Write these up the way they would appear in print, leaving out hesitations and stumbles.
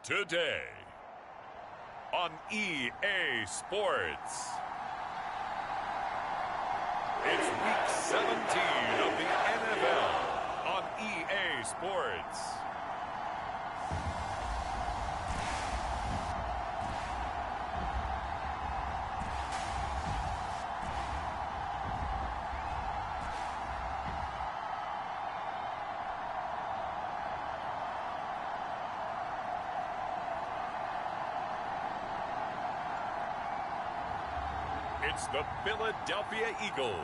Today on EA Sports. It's Week 17 of the NFL on EA Sports. It's the Philadelphia Eagles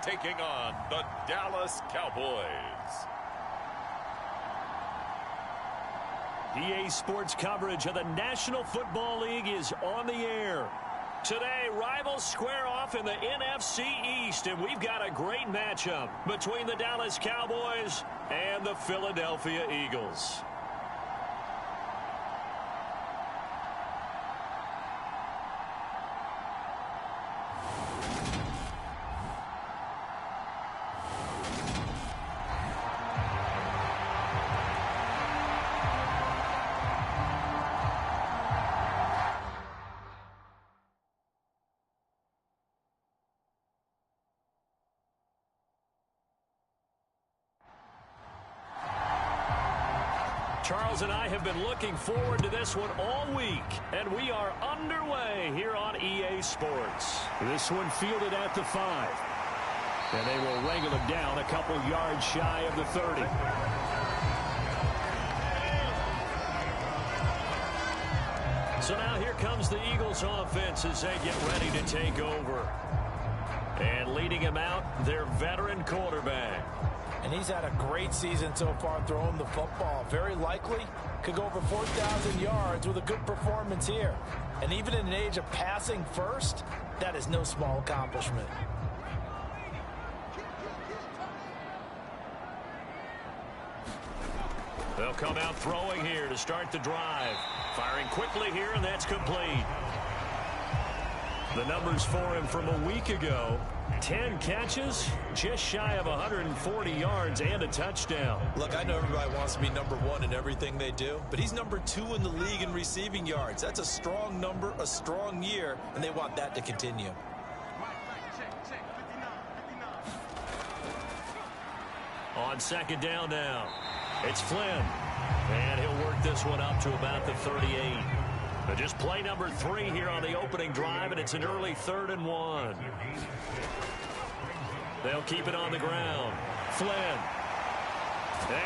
taking on the Dallas Cowboys. EA Sports coverage of the National Football League is on the air. Today, rivals square off in the NFC East, and we've got a great matchup between the Dallas Cowboys and the Philadelphia Eagles. Charles and I have been looking forward to this one all week, and we are underway here on EA Sports. This one fielded at the 5, and they will wrangle him down a couple yards shy of the 30. So now here comes the Eagles offense as they get ready to take over. And leading him out, their veteran quarterback. And he's had a great season so far throwing the football. Very likely could go over 4,000 yards with a good performance here. And even in an age of passing first, that is no small accomplishment. They'll come out throwing here to start the drive. Firing quickly here, and that's complete. The numbers for him from a week ago: 10 catches, just shy of 140 yards, and a touchdown. Look, I know everybody wants to be number one in everything they do, but he's number 2 in the league in receiving yards. That's a strong number, a strong year, and they want that to continue. On second down now, it's Flynn, and he'll work this one up to about the 38. But just play number 3 here on the opening drive, and it's an early 3rd and 1. They'll keep it on the ground. Flynn.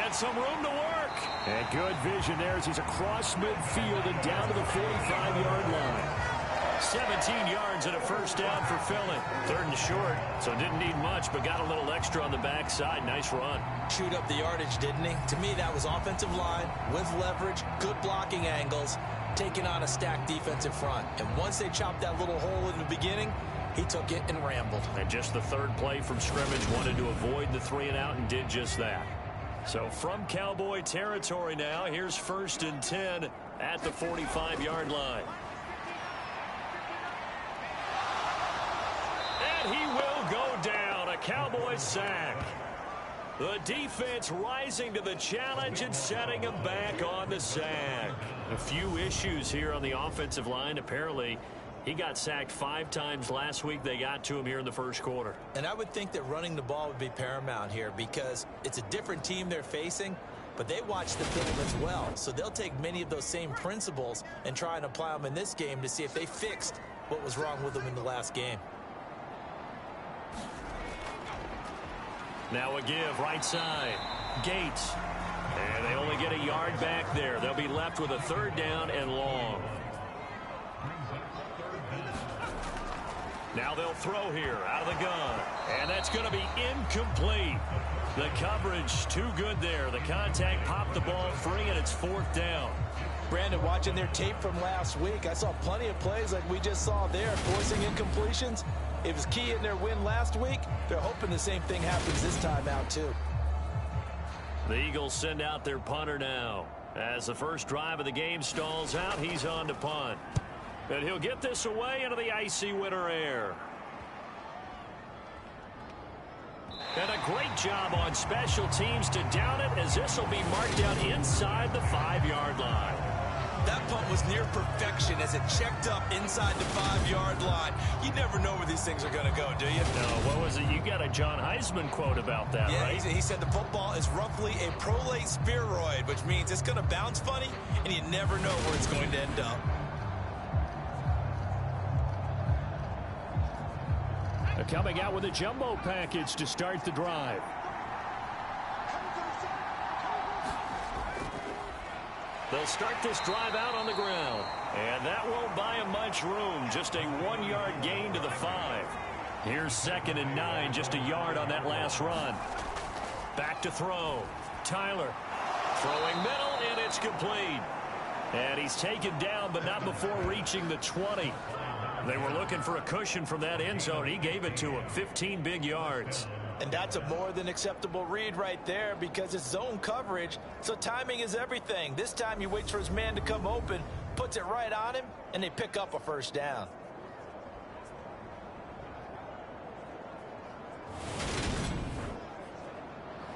And some room to work. And good vision there as he's across midfield and down to the 45-yard line. 17 yards and a first down for Philly. 3rd and short, so didn't need much, but got a little extra on the backside. Nice run. Chewed up the yardage, didn't he? To me, that was offensive line with leverage, good blocking angles, taking on a stacked defensive front. And once they chopped that little hole in the beginning, he took it and rambled. And just the 3rd play from scrimmage, wanted to avoid the 3-and-out and did just that. So from Cowboy territory now, here's 1st and 10 at the 45-yard line. And he will go down, a Cowboy sack. The defense rising to the challenge and setting him back on the sack. A few issues here on the offensive line. Apparently, he got sacked 5 times last week. They got to him here in the first quarter. And I would think that running the ball would be paramount here because it's a different team they're facing, but they watch the film as well. So they'll take many of those same principles and try and apply them in this game to see if they fixed what was wrong with them in the last game. Now a give right side. Gates. And they only get a yard back there. They'll be left with a 3rd down and long. Now they'll throw here out of the gun. And that's going to be incomplete. The coverage too good there. The contact popped the ball free, and it's 4th down. Brandon, watching their tape from last week, I saw plenty of plays like we just saw there, forcing incompletions. It was key in their win last week. They're hoping the same thing happens this time out, too. The Eagles send out their punter now. As the first drive of the game stalls out, he's on to punt. And he'll get this away into the icy winter air. And a great job on special teams to down it, as this will be marked down inside the 5-yard line. That punt was near perfection as it checked up inside the 5-yard line. You never know where these things are going to go, do you? No, what was it? You got a John Heisman quote about that, yeah, right? He said the football is roughly a prolate spheroid, which means it's going to bounce funny, and you never know where it's going to end up. They're coming out with a jumbo package to start the drive. They'll start this drive out on the ground. And that won't buy him much room. Just a 1-yard gain to the 5. Here's 2nd and 9. Just a yard on that last run. Back to throw. Tyler throwing middle, and it's complete. And he's taken down, but not before reaching the 20. They were looking for a cushion from that end zone. He gave it to him. 15 big yards. And that's a more than acceptable read right there because it's zone coverage, so timing is everything. This time he waits for his man to come open, puts it right on him, and they pick up a first down.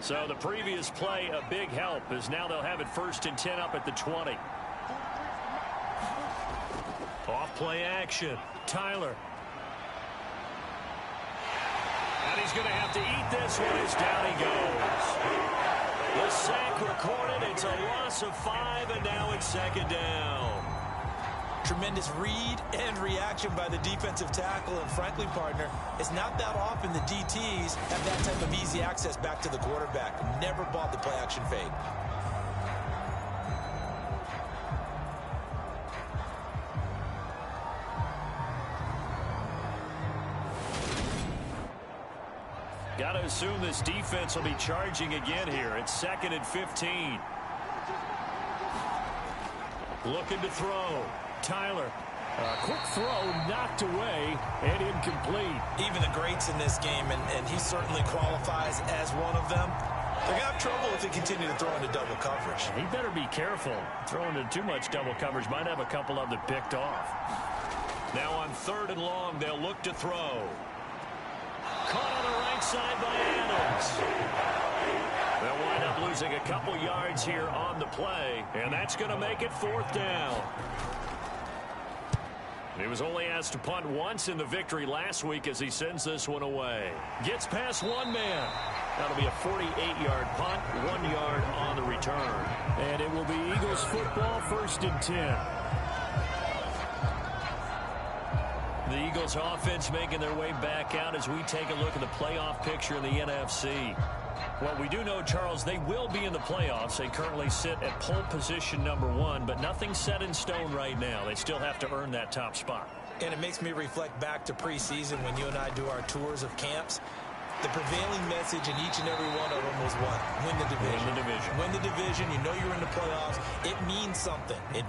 So the previous play, a big help, as now they'll have it 1st and 10 up at the 20. Off play action. Tyler. And he's going to have to eat this one as down he goes. The sack recorded. It's a loss of 5, and now it's 2nd down. Tremendous read and reaction by the defensive tackle, and frankly, partner, it's not that often the DTs have that type of easy access back to the quarterback. Never bought the play action fake. Got to assume this defense will be charging again here. It's 2nd and 15. Looking to throw. Tyler. A quick throw knocked away and incomplete. Even the greats in this game, and he certainly qualifies as one of them, they're going to have trouble if they continue to throw into double coverage. He better be careful. Throwing into too much double coverage might have a couple of them picked off. Now on 3rd and long, they'll look to throw. Caught on the right side by Adams. They'll wind up losing a couple yards here on the play, and that's going to make it 4th down. He was only asked to punt once in the victory last week as he sends this one away. Gets past one man. That'll be a 48-yard punt, 1 yard on the return. And it will be Eagles football, 1st and 10. The Eagles offense making their way back out as we take a look at the playoff picture in the NFC. Well, we do know, Charles, they will be in the playoffs. They currently sit at pole position number 1, but nothing's set in stone right now. They still have to earn that top spot. And it makes me reflect back to preseason when you and I do our tours of camps. The prevailing message in each and every one of them was what? Win the division. Win the division. Win the division. You know you're in the playoffs. It means something. It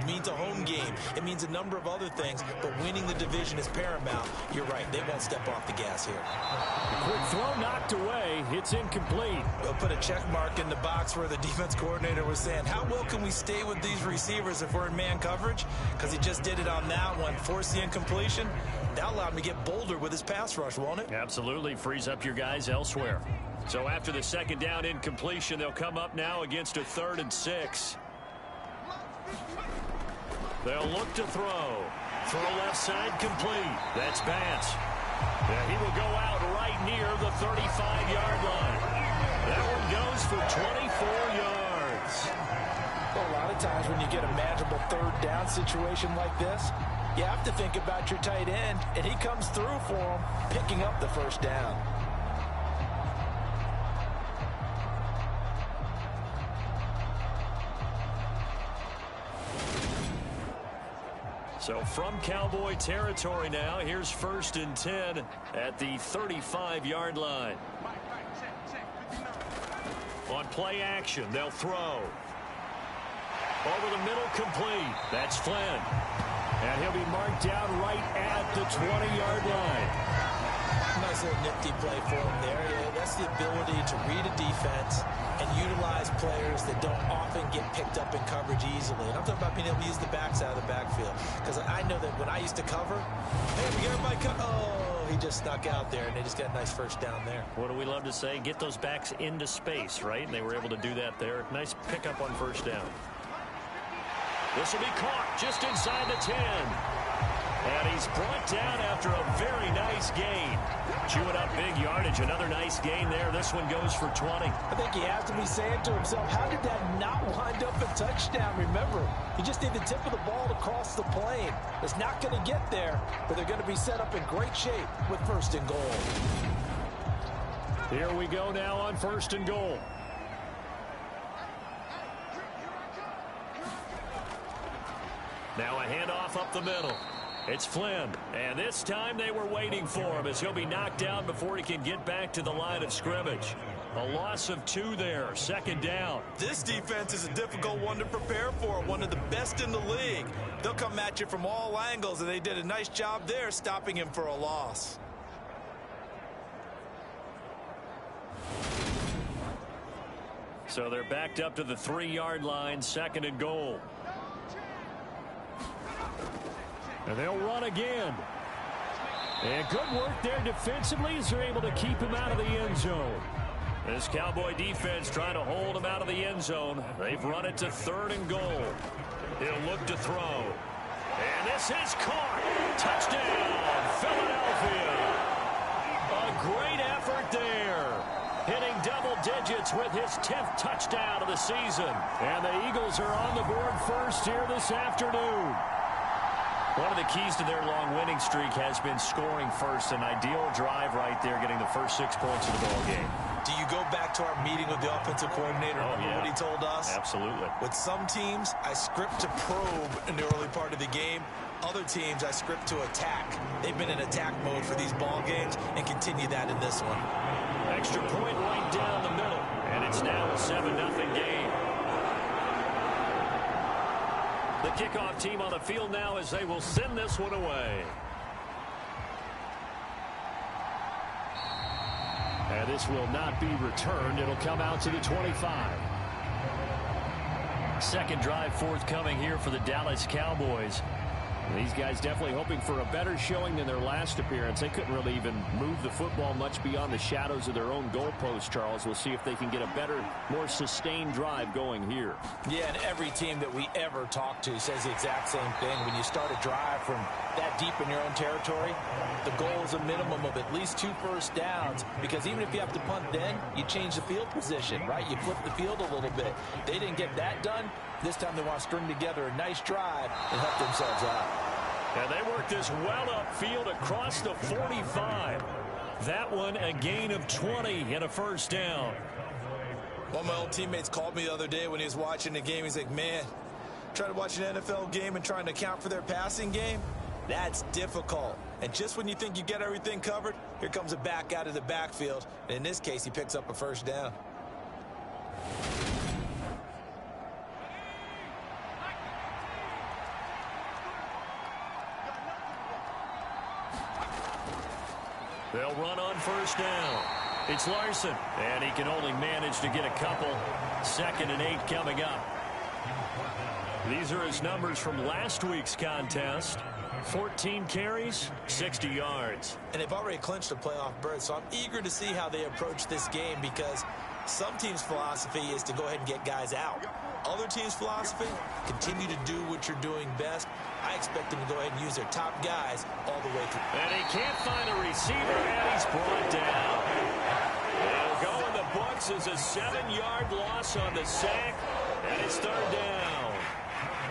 means a home game. It means a number of other things, but winning the division is paramount. You're right. They won't step off the gas here. A quick throw knocked away. It's incomplete. We'll put a check mark in the box where the defense coordinator was saying, how well can we stay with these receivers if we're in man coverage? Because he just did it on that one. Forced the incompletion. That allowed him to get bolder with his pass rush, won't it? Absolutely. Frees up your guys elsewhere. So after the 2nd down incompletion, they'll come up now against a 3rd and 6. They'll look to throw. Throw left side complete. That's Bass. Yeah, he will go out right near the 35-yard line. That one goes for 24 yards. Well, a lot of times when you get a manageable 3rd down situation like this, you have to think about your tight end, and he comes through for him, picking up the 1st down. So from Cowboy territory now, here's 1st and 10 at the 35-yard line. On play action, they'll throw. Over the middle, complete. That's Flynn. And he'll be marked down right at the 20-yard line. Nice little nifty play for him there. Yeah, that's the ability to read a defense and utilize players that don't often get picked up in coverage easily. And I'm talking about being able to use the backside of the backfield. Because I know that when I used to cover, hey, we got everybody oh, he just snuck out there, and they just got a nice 1st down there. What do we love to say? Get those backs into space, right? And they were able to do that there. Nice pickup on 1st down. This will be caught just inside the 10. And he's brought down after a very nice gain. Chewing up big yardage. Another nice gain there. This one goes for 20. I think he has to be saying to himself, how did that not wind up a touchdown? Remember, you just need the tip of the ball to cross the plane. It's not going to get there, but they're going to be set up in great shape with 1st and goal. Here we go now on 1st and goal. Now a handoff up the middle. It's Flynn, and this time they were waiting for him as he'll be knocked down before he can get back to the line of scrimmage. A loss of 2 there, 2nd down. This defense is a difficult one to prepare for, one of the best in the league. They'll come at you from all angles, and they did a nice job there stopping him for a loss. So they're backed up to the 3-yard line, 2nd and goal. And they'll run again. And good work there defensively as they're able to keep him out of the end zone. This Cowboy defense trying to hold him out of the end zone. They've run it to 3rd and goal. He'll look to throw. And this is caught. Touchdown, Philadelphia. A great effort there. Hitting double digits with his 10th touchdown of the season. And the Eagles are on the board first here this afternoon. One of the keys to their long winning streak has been scoring first. An ideal drive right there, getting the first 6 points of the ball game. Do you go back to our meeting with the offensive coordinator? Remember what he told us? Absolutely. With some teams, I script to probe in the early part of the game. Other teams, I script to attack. They've been in attack mode for these ball games and continue that in this one. Extra point right down the middle. And it's now a 7-0 game. The kickoff team on the field now as they will send this one away. And this will not be returned. It'll come out to the 25. 2nd drive forthcoming here for the Dallas Cowboys. These guys definitely hoping for a better showing than their last appearance. They couldn't really even move the football much beyond the shadows of their own goalpost, Charles. We'll see if they can get a better, more sustained drive going here. Yeah, and every team that we ever talk to says the exact same thing. When you start a drive from that deep in your own territory, the goal is a minimum of at least 2 first downs, because even if you have to punt then, you change the field position, right? You flip the field a little bit. They didn't get that done. This time they want to string together a nice drive and help themselves out. And they work this well upfield across the 45. That one a gain of 20 and a 1st down. One of my old teammates called me the other day when he was watching the game. He's like, man, trying to watch an NFL game and trying to account for their passing game, that's difficult. And just when you think you get everything covered, here comes a back out of the backfield. And in this case, he picks up a 1st down. They'll run on 1st down. It's Larson, and he can only manage to get a couple. 2nd and 8 coming up. These are his numbers from last week's contest. 14 carries, 60 yards. And they've already clinched a playoff berth, so I'm eager to see how they approach this game, because some teams' philosophy is to go ahead and get guys out. Other teams' philosophy, continue to do what you're doing best. I expect them to go ahead and use their top guys all the way through. And he can't find a receiver, and he's brought down. It'll go in the books as a 7-yard loss on the sack, and it's 3rd down.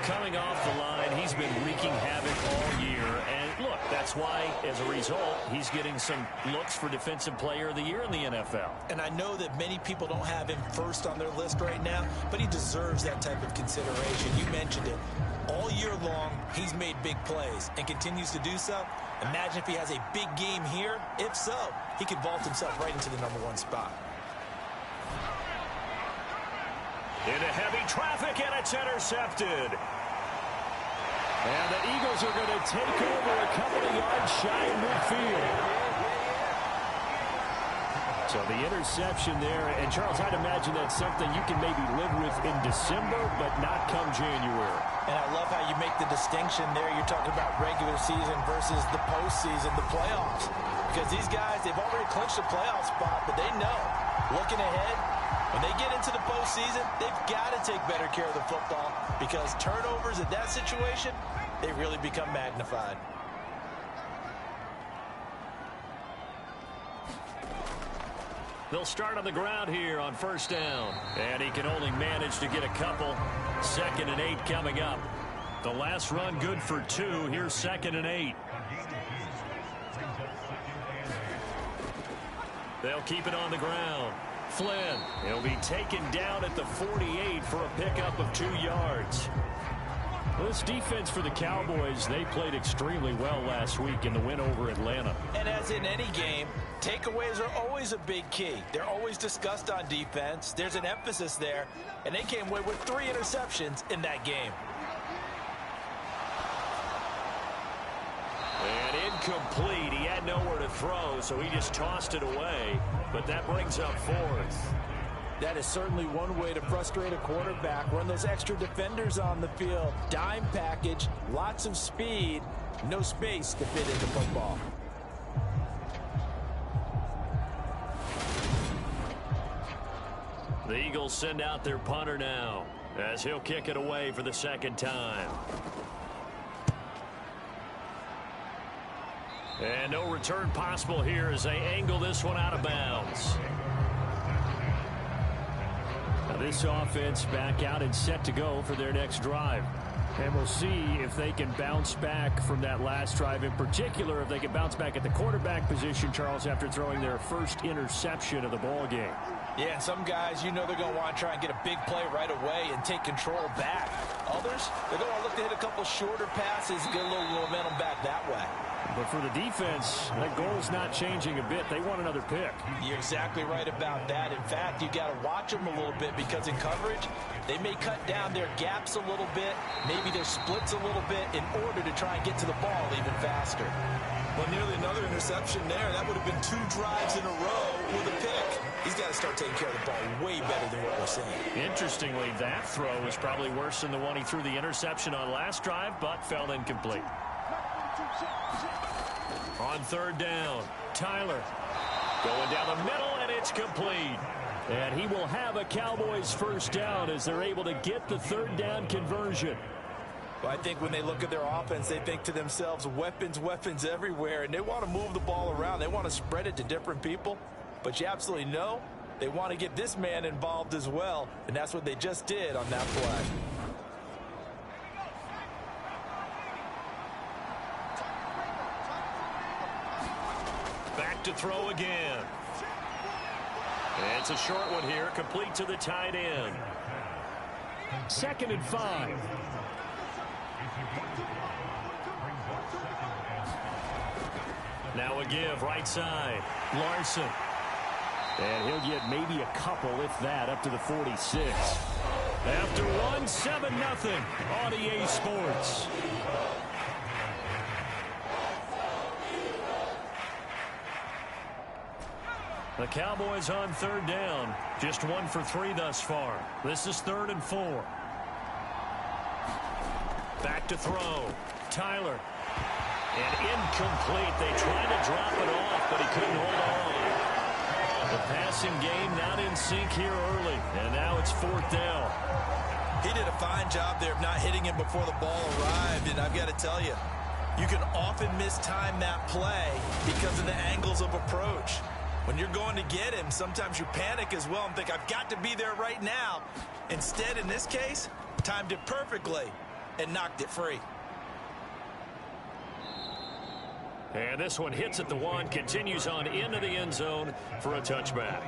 Coming off the line, he's been wreaking havoc all year. And look, that's why, as a result, he's getting some looks for Defensive Player of the Year in the NFL. And I know that many people don't have him first on their list right now, but he deserves that type of consideration. You mentioned it. All year long, he's made big plays and continues to do so. Imagine if he has a big game here. If so, he could vault himself right into the #1 spot. Into heavy traffic, and it's intercepted. And the Eagles are going to take over a couple of yards shy of midfield. So the interception there, and Charles, I'd imagine that's something you can maybe live with in December, but not come January. And I love how you make the distinction there. You're talking about regular season versus the postseason, the playoffs. Because these guys, they've already clinched a playoff spot, but they know, looking ahead, When they get into the postseason, they've got to take better care of the football because turnovers in that situation, they really become magnified. They'll start on the ground here on first down. And he can only manage to get a couple. 2nd and 8 coming up. The last run good for 2. Here's 2nd and 8. They'll keep it on the ground. Flynn, he'll be taken down at the 48 for a pickup of 2 yards. Well, this defense for the Cowboys, they played extremely well last week in the win over Atlanta. And as in any game, takeaways are always a big key. They're always discussed on defense. There's an emphasis there, and they came away with 3 interceptions in that game. And incomplete. He had nowhere to throw, so he just tossed it away. But that brings up 4th. That is certainly one way to frustrate a quarterback. Run those extra defenders on the field. Dime package, lots of speed, no space to fit into football. The Eagles send out their punter now as he'll kick it away for the 2nd time. And no return possible here as they angle this one out of bounds. Now this offense back out and set to go for their next drive. And we'll see if they can bounce back from that last drive. In particular, if they can bounce back at the quarterback position, Charles, after throwing their first interception of the ball game. Yeah, and some guys, you know they're going to want to try and get a big play right away and take control back. Others, they're going to look to hit a couple shorter passes and get a little momentum back that way. But for the defense, that goal's not changing a bit. They want another pick. You're exactly right about that. In fact, you got to watch them a little bit because in coverage, they may cut down their gaps a little bit, maybe their splits a little bit in order to try and get to the ball even faster. Well, nearly another interception there. That would have been 2 drives in a row with a pick. He's got to start taking care of the ball way better than what we're seeing. Interestingly, that throw was probably worse than the one he threw the interception on last drive, but fell incomplete. On 3rd down, Tyler going down the middle, and it's complete. And he will have a Cowboys first down as they're able to get the 3rd down conversion. Well, I think when they look at their offense, they think to themselves, weapons, weapons everywhere, and they want to move the ball around. They want to spread it to different people. But you absolutely know they want to get this man involved as well, and that's what they just did on that play. Back to throw again. And it's a short one here, complete to the tight end. 2nd and 5. Now a give, right side. Larson. And he'll get maybe a couple, if that, up to the 46. After one, 7-0 on EA Sports. The Cowboys on 3rd down. Just 1 for 3 thus far. This is 3rd and 4. Back to throw. Tyler. And incomplete. They tried to drop it off, but he couldn't hold on. The passing game not in sync here early. And now it's 4th down. He did a fine job there of not hitting him before the ball arrived. And I've got to tell you, you can often mistime that play because of the angles of approach. When you're going to get him, sometimes you panic as well and think, I've got to be there right now. Instead, in this case, timed it perfectly and knocked it free. And this one hits at the 1, continues on into the end zone for a touchback.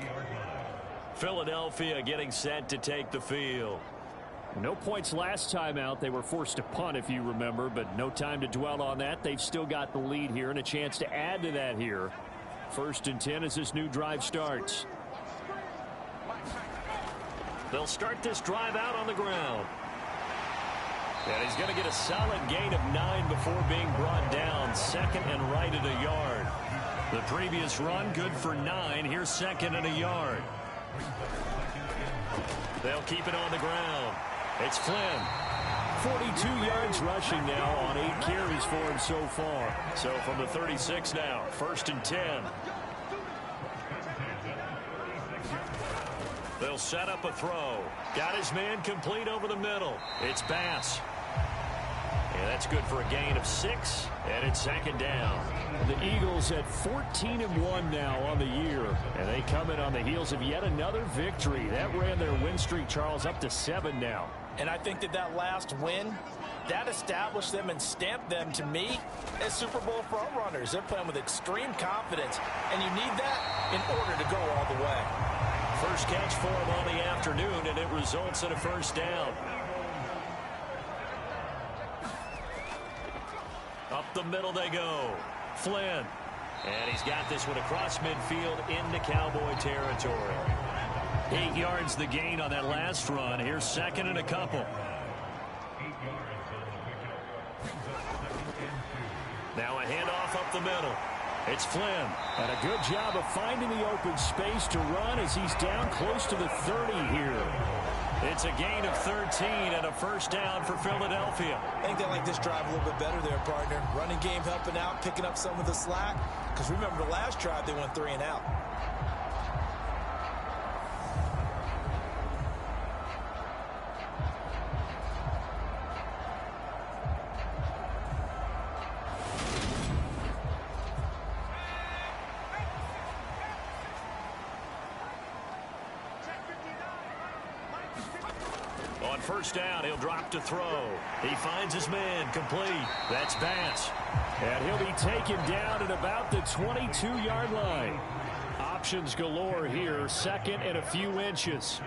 Philadelphia getting set to take the field. No points last time out. They were forced to punt, if you remember, but no time to dwell on that. They've still got the lead here and a chance to add to that here. 1st and 10 as this new drive starts. They'll start this drive out on the ground. And he's going to get a solid gain of 9 before being brought down. 2nd and right at a yard. The previous run good for 9. Here's 2nd and a yard. They'll keep it on the ground. It's Flynn. 42 yards rushing now on 8 carries for him so far. So from the 36 now, 1st and 10. They'll set up a throw. Got his man complete over the middle. It's Bass. And that's good for a gain of 6, and it's second down. The Eagles at 14-1 now on the year, and they come in on the heels of yet another victory. That ran their win streak, Charles, up to 7 now. And I think that last win, that established them and stamped them, to me, as Super Bowl frontrunners. They're playing with extreme confidence, and you need that in order to go all the way. First catch for him on the afternoon, and it results in a first down. Up the middle they go. Flynn. And he's got this one across midfield into Cowboy territory. 8 yards the gain on that last run. Here's second and a couple. Now a handoff up the middle. It's Flynn. And a good job of finding the open space to run as he's down close to the 30 here. It's a gain of 13 and a first down for Philadelphia. I think they like this drive a little bit better there, partner. Running game helping out, picking up some of the slack. Because remember, the last drive, they went 3 and out. On first down, he'll drop to throw. He finds his man complete. That's Bass. And he'll be taken down at about the 22-yard line. Options galore here, second and a few inches.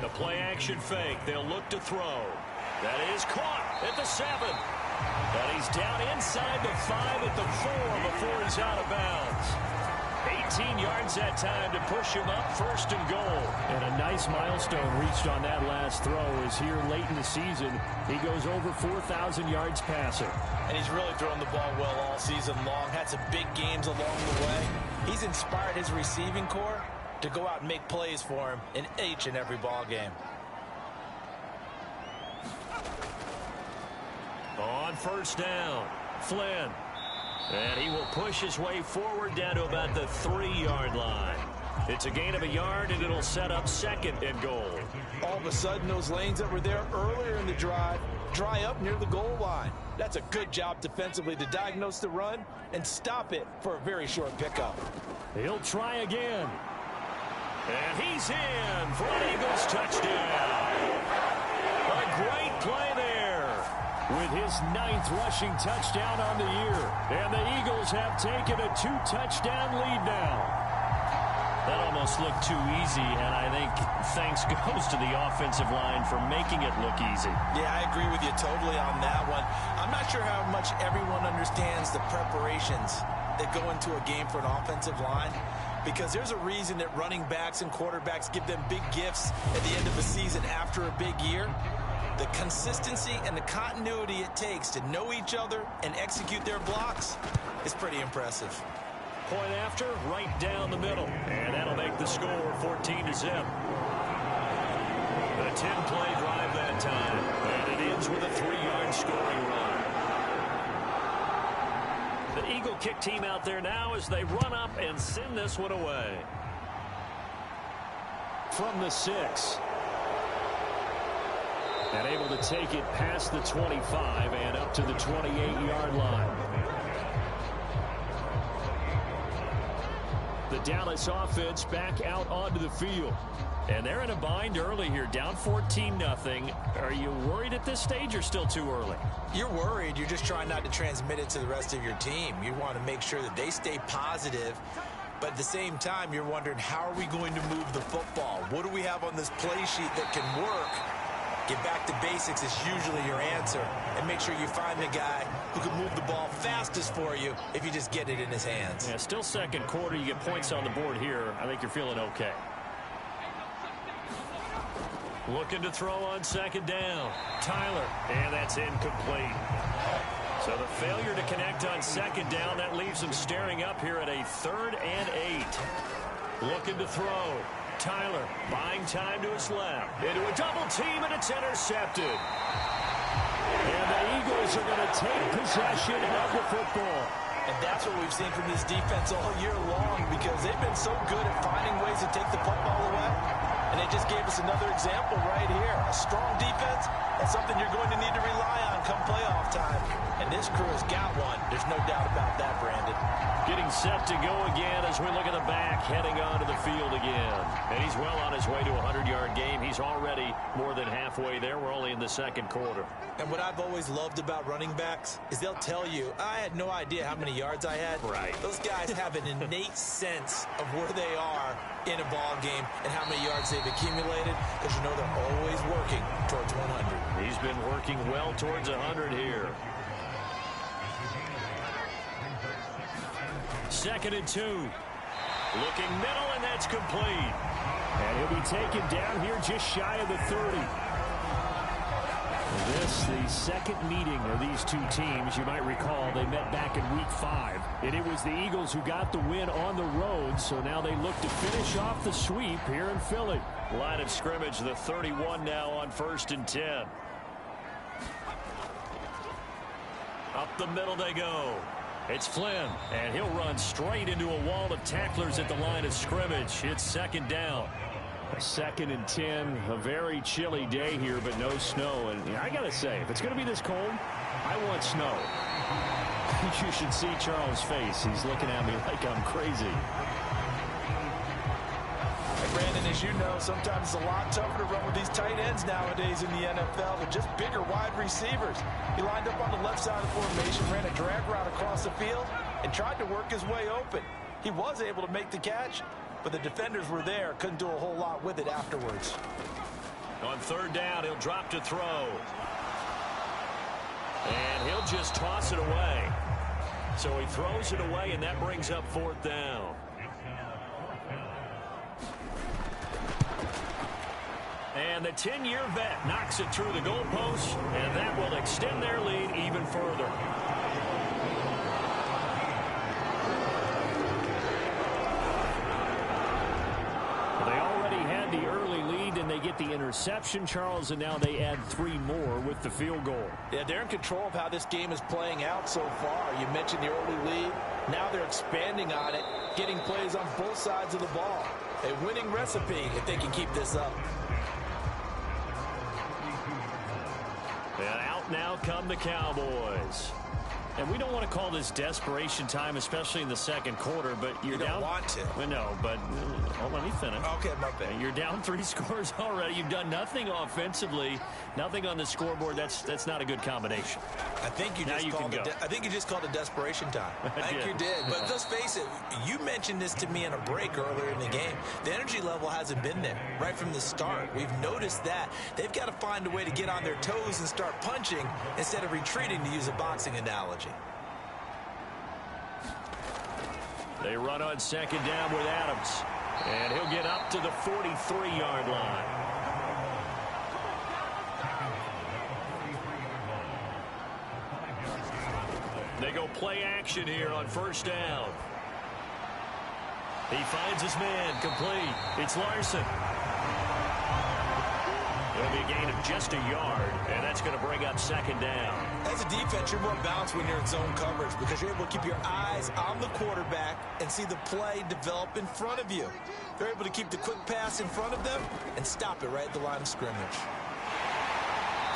The play action fake. They'll look to throw. That is caught at the 7. And he's down inside the 5 at the 4 before he's out of bounds. 18 yards that time to push him up, first and goal. And a nice milestone reached on that last throw is here late in the season. He goes over 4,000 yards passing. And he's really thrown the ball well all season long. Had some big games along the way. He's inspired his receiving corps to go out and make plays for him in each and every ball game. On first down, Flynn. And he will push his way forward down to about the 3-yard line. It's a gain of a yard, and it'll set up second and goal. All of a sudden, those lanes that were there earlier in the drive dry up near the goal line. That's a good job defensively to diagnose the run and stop it for a very short pickup. He'll try again. And he's in for an Eagles touchdown. A great play there. With his 9th rushing touchdown on the year. And the Eagles have taken a 2-touchdown lead now. That almost looked too easy, and I think thanks goes to the offensive line for making it look easy. Yeah, I agree with you totally on that one. I'm not sure how much everyone understands the preparations that go into a game for an offensive line, because there's a reason that running backs and quarterbacks give them big gifts at the end of the season after a big year. The consistency and the continuity it takes to know each other and execute their blocks is pretty impressive. Point after, right down the middle. And that'll make the score 14-0. A 10-play drive that time. And it ends with a 3-yard scoring run. The Eagle kick team out there now as they run up and send this one away. From the 6. And able to take it past the 25 and up to the 28-yard line. The Dallas offense back out onto the field. And they're in a bind early here, down 14-0. Are you worried at this stage or still too early? You're worried. You're just trying not to transmit it to the rest of your team. You want to make sure that they stay positive. But at the same time, you're wondering, how are we going to move the football? What do we have on this play sheet that can work? Get back to basics is usually your answer. And make sure you find the guy who can move the ball fastest for you if you just get it in his hands. Yeah, still second quarter. You get points on the board here. I think you're feeling okay. Looking to throw on second down. Tyler. And that's incomplete. So the failure to connect on second down, that leaves them staring up here at a 3rd and 8. Looking to throw. Tyler buying time to his left. Into a double team, and it's intercepted. And the Eagles are going to take possession of the football. And that's what we've seen from this defense all year long, because they've been so good at finding ways to take the football away. And they just gave us another example right here. A strong defense, that's something you're going to need to rely on come playoff time. And this crew has got one. There's no doubt about that, Brandon. Getting set to go again as we look at the back, heading onto the field again. And he's well on his way to a 100-yard game. He's already more than halfway there. We're only in the second quarter. And what I've always loved about running backs is they'll tell you, I had no idea how many yards I had. Right. Those guys have an innate sense of where they are in a ball game and how many yards they've accumulated, because you know they're always working towards 100. He's been working well towards 100 here. 2nd and 2. Looking middle, and that's complete. And he'll be taken down here just shy of the 30. This, the second meeting of these two teams. You might recall they met back in week 5. And it was the Eagles who got the win on the road, so now they look to finish off the sweep here in Philly. Line of scrimmage, the 31 now on 1st and 10. Up the middle they go. It's Flynn, and he'll run straight into a wall of tacklers at the line of scrimmage. It's 2nd down. 2nd and 10, a very chilly day here, but no snow. And I got to say, if it's going to be this cold, I want snow. You should see Charles' face. He's looking at me like I'm crazy. Brandon, as you know, sometimes it's a lot tougher to run with these tight ends nowadays in the NFL. They're just bigger wide receivers. He lined up on the left side of the formation, ran a drag route across the field, and tried to work his way open. He was able to make the catch, but the defenders were there, couldn't do a whole lot with it afterwards. On 3rd down, he'll drop to throw. And he'll just toss it away. So he throws it away, and that brings up 4th down. And the 10-year vet knocks it through the goalpost, and that will extend their lead even further. They already had the early lead, and they get the interception, Charles, and now they add 3 more with the field goal. Yeah, they're in control of how this game is playing out so far. You mentioned the early lead. Now they're expanding on it, getting plays on both sides of the ball. A winning recipe if they can keep this up. And out now come the Cowboys. And we don't want to call this desperation time, especially in the second quarter, but you're down. You don't want to. Well, no, but let me finish. Okay, my bad. You're down 3 scores already. You've done nothing offensively, nothing on the scoreboard. That's not a good combination. I think you just called it desperation time. I think you did. But let's face it, you mentioned this to me in a break earlier in the game. The energy level hasn't been there right from the start. We've noticed that. They've got to find a way to get on their toes and start punching instead of retreating, to use a boxing analogy. They run on 2nd down with Adams. And he'll get up to the 43-yard line. They go play action here on 1st down. He finds his man, complete. It's Larson. It'll be a gain of just a yard, and that's going to bring up 2nd down. As a defense, you're more balanced when you're in zone coverage because you're able to keep your eyes on the quarterback and see the play develop in front of you. They're able to keep the quick pass in front of them and stop it right at the line of scrimmage.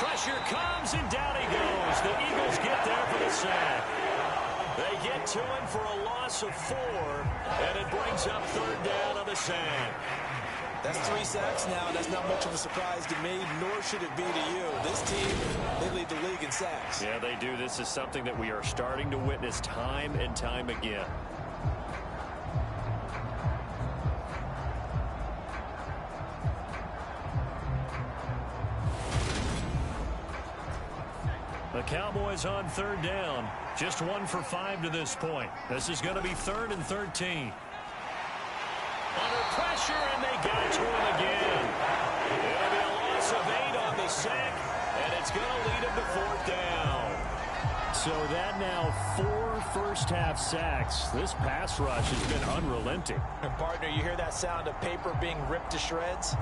Pressure comes, and down he goes. The Eagles get there for the sack. They get to him for a loss of 4, and it brings up 3rd down on the sack. That's 3 sacks now. That's not much of a surprise to me, nor should it be to you. This team, they lead the league in sacks. Yeah, they do. This is something that we are starting to witness time and time again. The Cowboys on 3rd down. Just 1 for 5 to this point. This is going to be 3rd and 13. Under pressure, and they got to him again. It'll be a loss of 8 on the sack, and it's going to lead him to 4th down. So that now 4 first-half sacks. This pass rush has been unrelenting. And partner, you hear that sound of paper being ripped to shreds?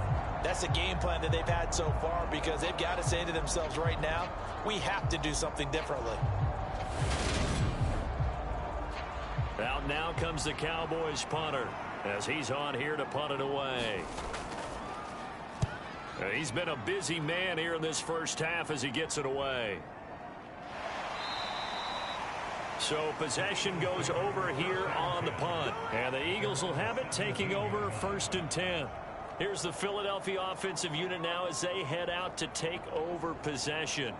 That's the game plan that they've had so far, because they've got to say to themselves right now, we have to do something differently. Out now comes the Cowboys punter as he's on here to punt it away. He's been a busy man here in this first half as he gets it away. So possession goes over here on the punt. And the Eagles will have it, taking over 1st and 10. Here's the Philadelphia offensive unit now as they head out to take over possession.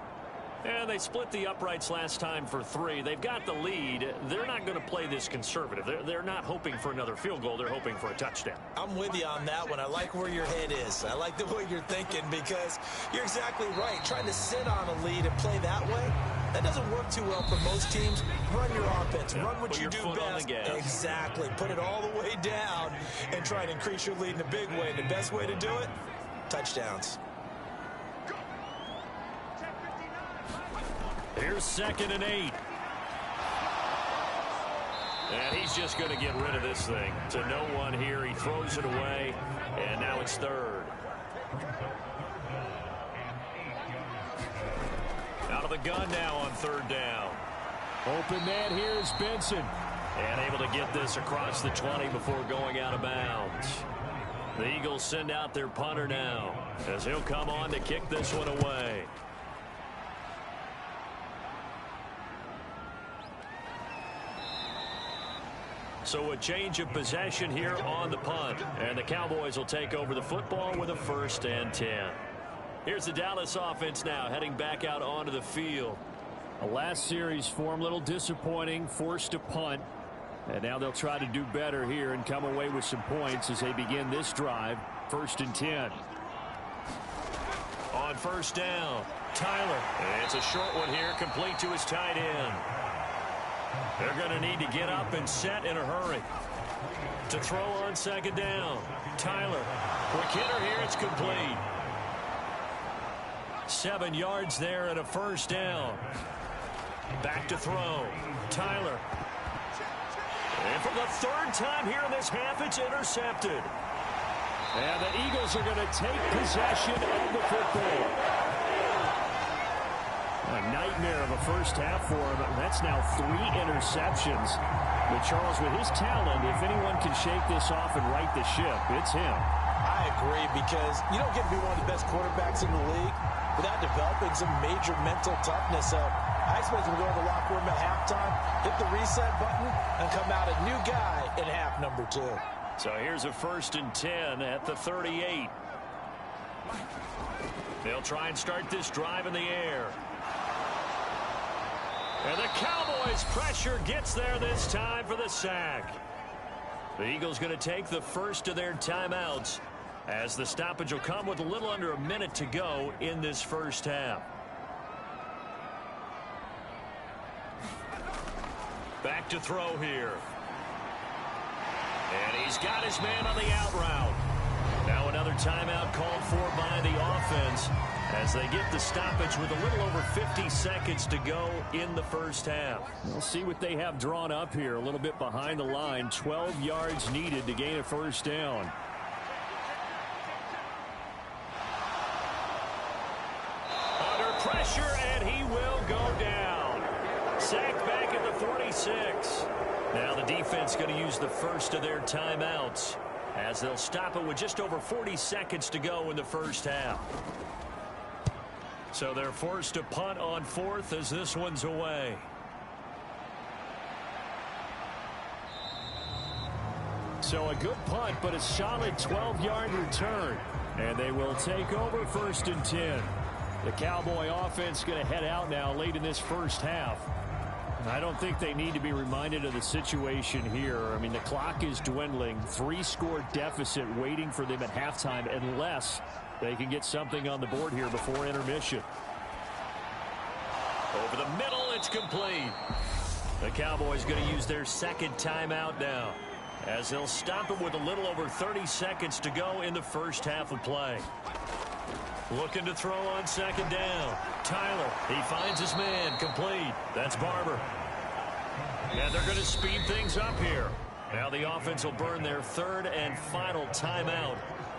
And they split the uprights last time for 3. They've got the lead. They're not going to play this conservative. They're not hoping for another field goal. They're hoping for a touchdown. I'm with you on that one. I like where your head is. I like the way you're thinking because you're exactly right. Trying to sit on a lead and play that way, that doesn't work too well for most teams. Run your offense. Run what you do best. Exactly. Put it all the way down and try and increase your lead in a big way. And the best way to do it, touchdowns. Here's 2nd and 8. And he's just going to get rid of this thing. To no one here. He throws it away. And now it's 3rd. Out of the gun now on 3rd down. Open man here is Benson. And able to get this across the 20 before going out of bounds. The Eagles send out their punter now as he'll come on to kick this one away. So a change of possession here on the punt. And the Cowboys will take over the football with a 1st and 10. Here's the Dallas offense now heading back out onto the field. The last series form a little disappointing, forced to punt. And now they'll try to do better here and come away with some points as they begin this drive. 1st and 10. On 1st down, Tyler. It's a short one here, complete to his tight end. They're going to need to get up and set in a hurry. To throw on 2nd down, Tyler. Quick hitter here, it's complete. 7 yards there and a 1st down. Back to throw, Tyler. And for the 3rd time here in this half, it's intercepted. And the Eagles are going to take possession of the football. A nightmare of a first half for him. That's now 3 interceptions. But Charles, with his talent, if anyone can shake this off and right the ship, it's him. I agree because you don't get to be one of the best quarterbacks in the league without developing some major mental toughness. So I expect him to go to the locker room at halftime, hit the reset button, and come out a new guy in half number 2. So here's a 1st and 10 at the 38. They'll try and start this drive in the air. And the Cowboys' pressure gets there this time for the sack. The Eagles going to take the first of their timeouts as the stoppage will come with a little under a minute to go in this first half. Back to throw here. And he's got his man on the out route. Now another timeout called for by the offense as they get the stoppage with a little over 50 seconds to go in the first half. We'll see what they have drawn up here a little bit behind the line. 12 yards needed to gain a 1st down. Under pressure, and he will go down. Sacked back at the 46. Now the defense going to use the first of their timeouts as they'll stop it with just over 40 seconds to go in the first half. So they're forced to punt on 4th as this one's away. So a good punt, but a solid 12-yard return. And they will take over 1st and 10. The Cowboy offense going to head out now late in this first half. I don't think they need to be reminded of the situation here. I mean, the clock is dwindling. 3-score deficit waiting for them at halftime unless they can get something on the board here before intermission. Over the middle, it's complete. The Cowboys going to use their 2nd timeout now as they'll stop it with a little over 30 seconds to go in the first half of play. Looking to throw on 2nd down. Tyler, he finds his man, complete. That's Barber. And they're going to speed things up here. Now the offense will burn their 3rd and final timeout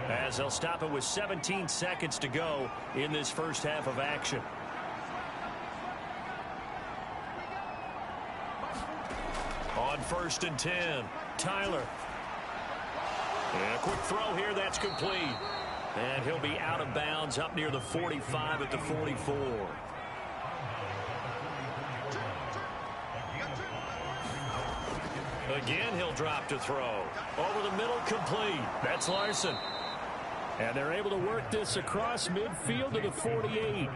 as they'll stop it with 17 seconds to go in this first half of action. On first and 10. Tyler. And a quick throw here. That's complete. And he'll be out of bounds up near the 45 at the 44. Again, he'll drop to throw. Over the middle, complete. That's Larson. And they're able to work this across midfield to the 48.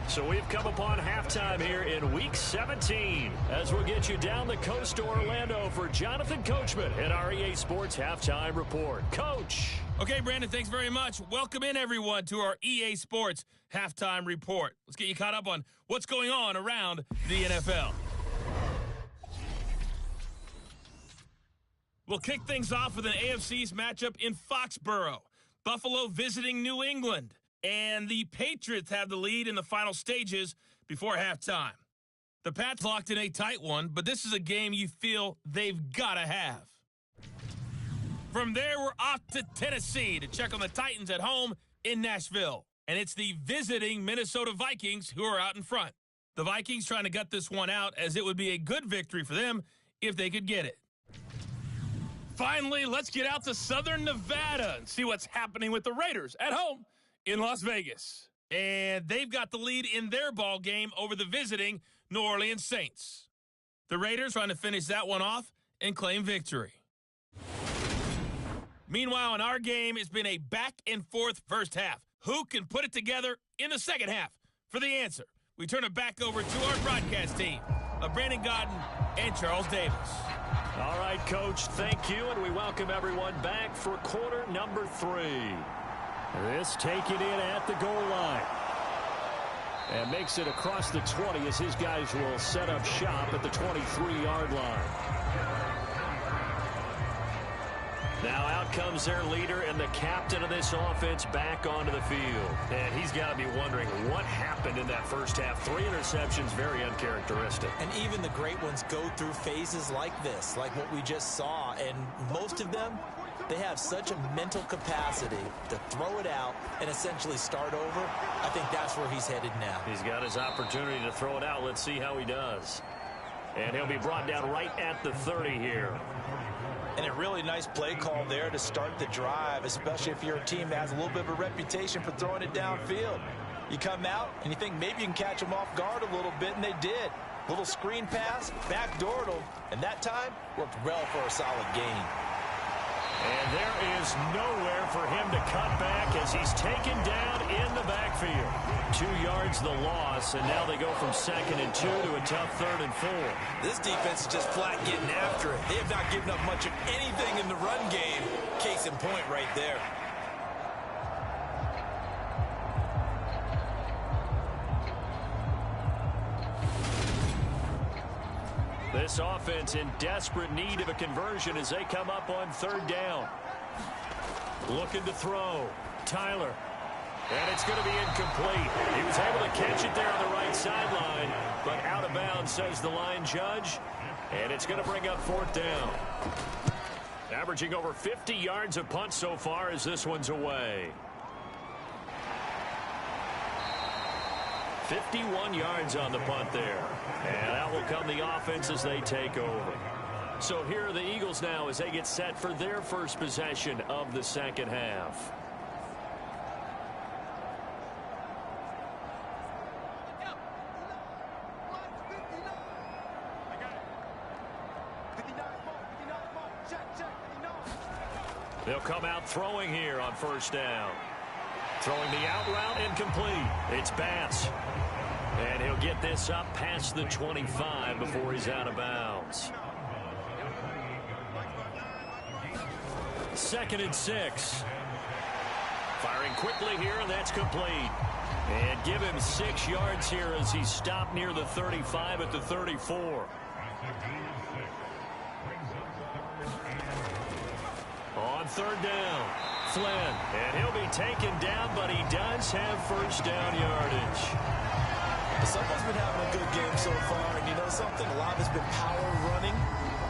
So we've come upon halftime here in Week 17 as we'll get you down the coast to Orlando for Jonathan Coachman at our EA Sports Halftime Report. Coach. Okay, Brandon, thanks very much. Welcome in, everyone, to our EA Sports Halftime Report. Let's get you caught up on what's going on around the NFL. We'll kick things off with an AFC East matchup in Foxborough. Buffalo visiting New England. And the Patriots have the lead in the final stages before halftime. The Pats locked in a tight one, but this is a game you feel they've got to have. From there, we're off to Tennessee to check on the Titans at home in Nashville. And it's the visiting Minnesota Vikings who are out in front. The Vikings trying to gut this one out as it would be a good victory for them if they could get it. Finally, let's get out to Southern Nevada and see what's happening with the Raiders at home in Las Vegas. And they've got the lead in their ball game over the visiting New Orleans Saints. The Raiders trying to finish that one off and claim victory. Meanwhile, in our game, it's been a back-and-forth first half. Who can put it together in the second half? For the answer, we turn it back over to our broadcast team of Brandon Godden and Charles Davis. All right, Coach, thank you, and we welcome everyone back for quarter number 3. This taken in at the goal line. And makes it across the 20 as his guys will set up shop at the 23-yard line. Now out comes their leader and the captain of this offense back onto the field. And he's got to be wondering what happened in that first half. 3 interceptions, very uncharacteristic. And even the great ones go through phases like this, like what we just saw. And most of them, they have such a mental capacity to throw it out and essentially start over. I think that's where he's headed now. He's got his opportunity to throw it out. Let's see how he does. And he'll be brought down right at the 30 here. And a really nice play call there to start the drive, especially if you're a team that has a little bit of a reputation for throwing it downfield. You come out and you think maybe you can catch them off guard a little bit, and they did. Little screen pass, backdoored them, and that time worked well for a solid gain. And there is nowhere for him to cut back as he's taken down in the backfield. 2 yards the loss, and now they go from 2nd and 2 to a tough 3rd and 4. This defense is just flat getting after it. They have not given up much of anything in the run game. Case in point right there. This offense in desperate need of a conversion as they come up on 3rd down. Looking to throw. Tyler. And it's going to be incomplete. He was able to catch it there on the right sideline, but out of bounds, says the line judge. And it's going to bring up 4th down. Averaging over 50 yards a punt so far as this one's away. 51 yards on the punt there. And out will come the offense as they take over. So here are the Eagles now as they get set for their first possession of the second half. They'll come out throwing here on 1st down. Throwing the out route incomplete. It's Batts. And he'll get this up past the 25 before he's out of bounds. 2nd and 6. Firing quickly here, and that's complete. And give him 6 yards here as he's stopped near the 35 at the 34. On 3rd down, Flynn. And he'll be taken down, but he does have 1st down yardage. Someone's been having a good game so far, and you know something? A lot of it's been power running.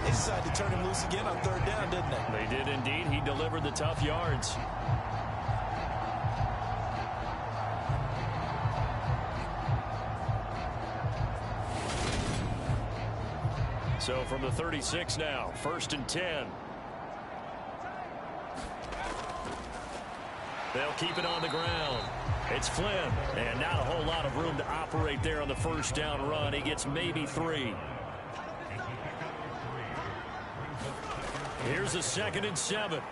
They decided to turn him loose again on 3rd down, didn't they? They did indeed. He delivered the tough yards. So from the 36 now, 1st and 10. They'll keep it on the ground. It's Flynn, and not a whole lot of room to operate there on the first down run. He gets maybe 3. Here's a 2nd and 7.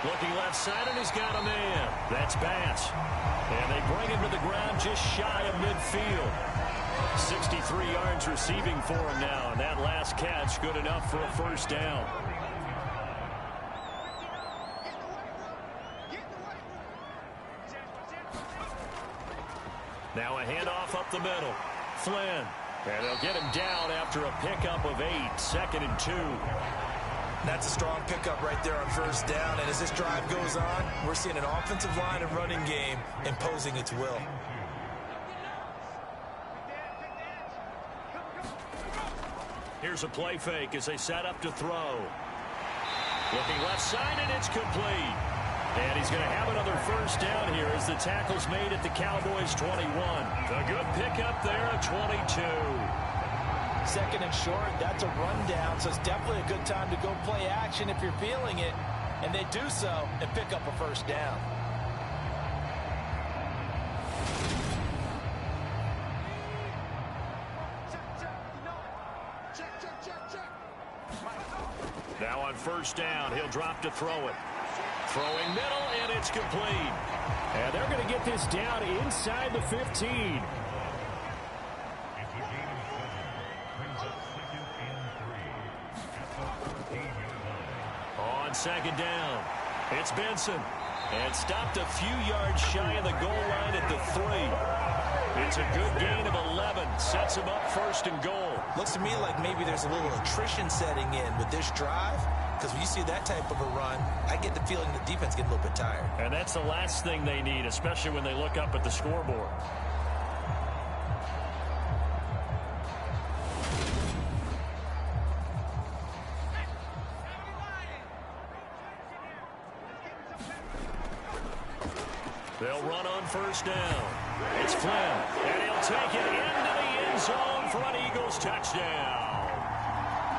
Looking left side, and he's got a man. That's Bass. And they bring him to the ground just shy of midfield. 63 yards receiving for him now, and that last catch good enough for a first down. Now a handoff up the middle. Flynn. And they'll get him down after a pickup of 8. 2nd and 2. That's a strong pickup right there on first down. And as this drive goes on, we're seeing an offensive line and running game imposing its will. Here's a play fake as they set up to throw. Looking left side, and it's complete. And he's going to have another first down here as the tackle's made at the Cowboys' 21. A good pickup there at 22. 2nd and short, that's a rundown, so it's definitely a good time to go play action if you're feeling it. And they do so and pick up a first down. Now on first down, he'll drop to throw it. Throwing middle, and it's complete. And they're going to get this down inside the 15. On 2nd down, it's Benson. And stopped a few yards shy of the goal line at the 3. It's a good gain of 11. Sets him up 1st and goal. Looks to me like maybe there's a little attrition setting in with this drive. Because when you see that type of a run, I get the feeling the defense getting a little bit tired. And that's the last thing they need, especially when they look up at the scoreboard. They'll run on first down. It's Flynn, and he'll take it into the end zone for an Eagles touchdown.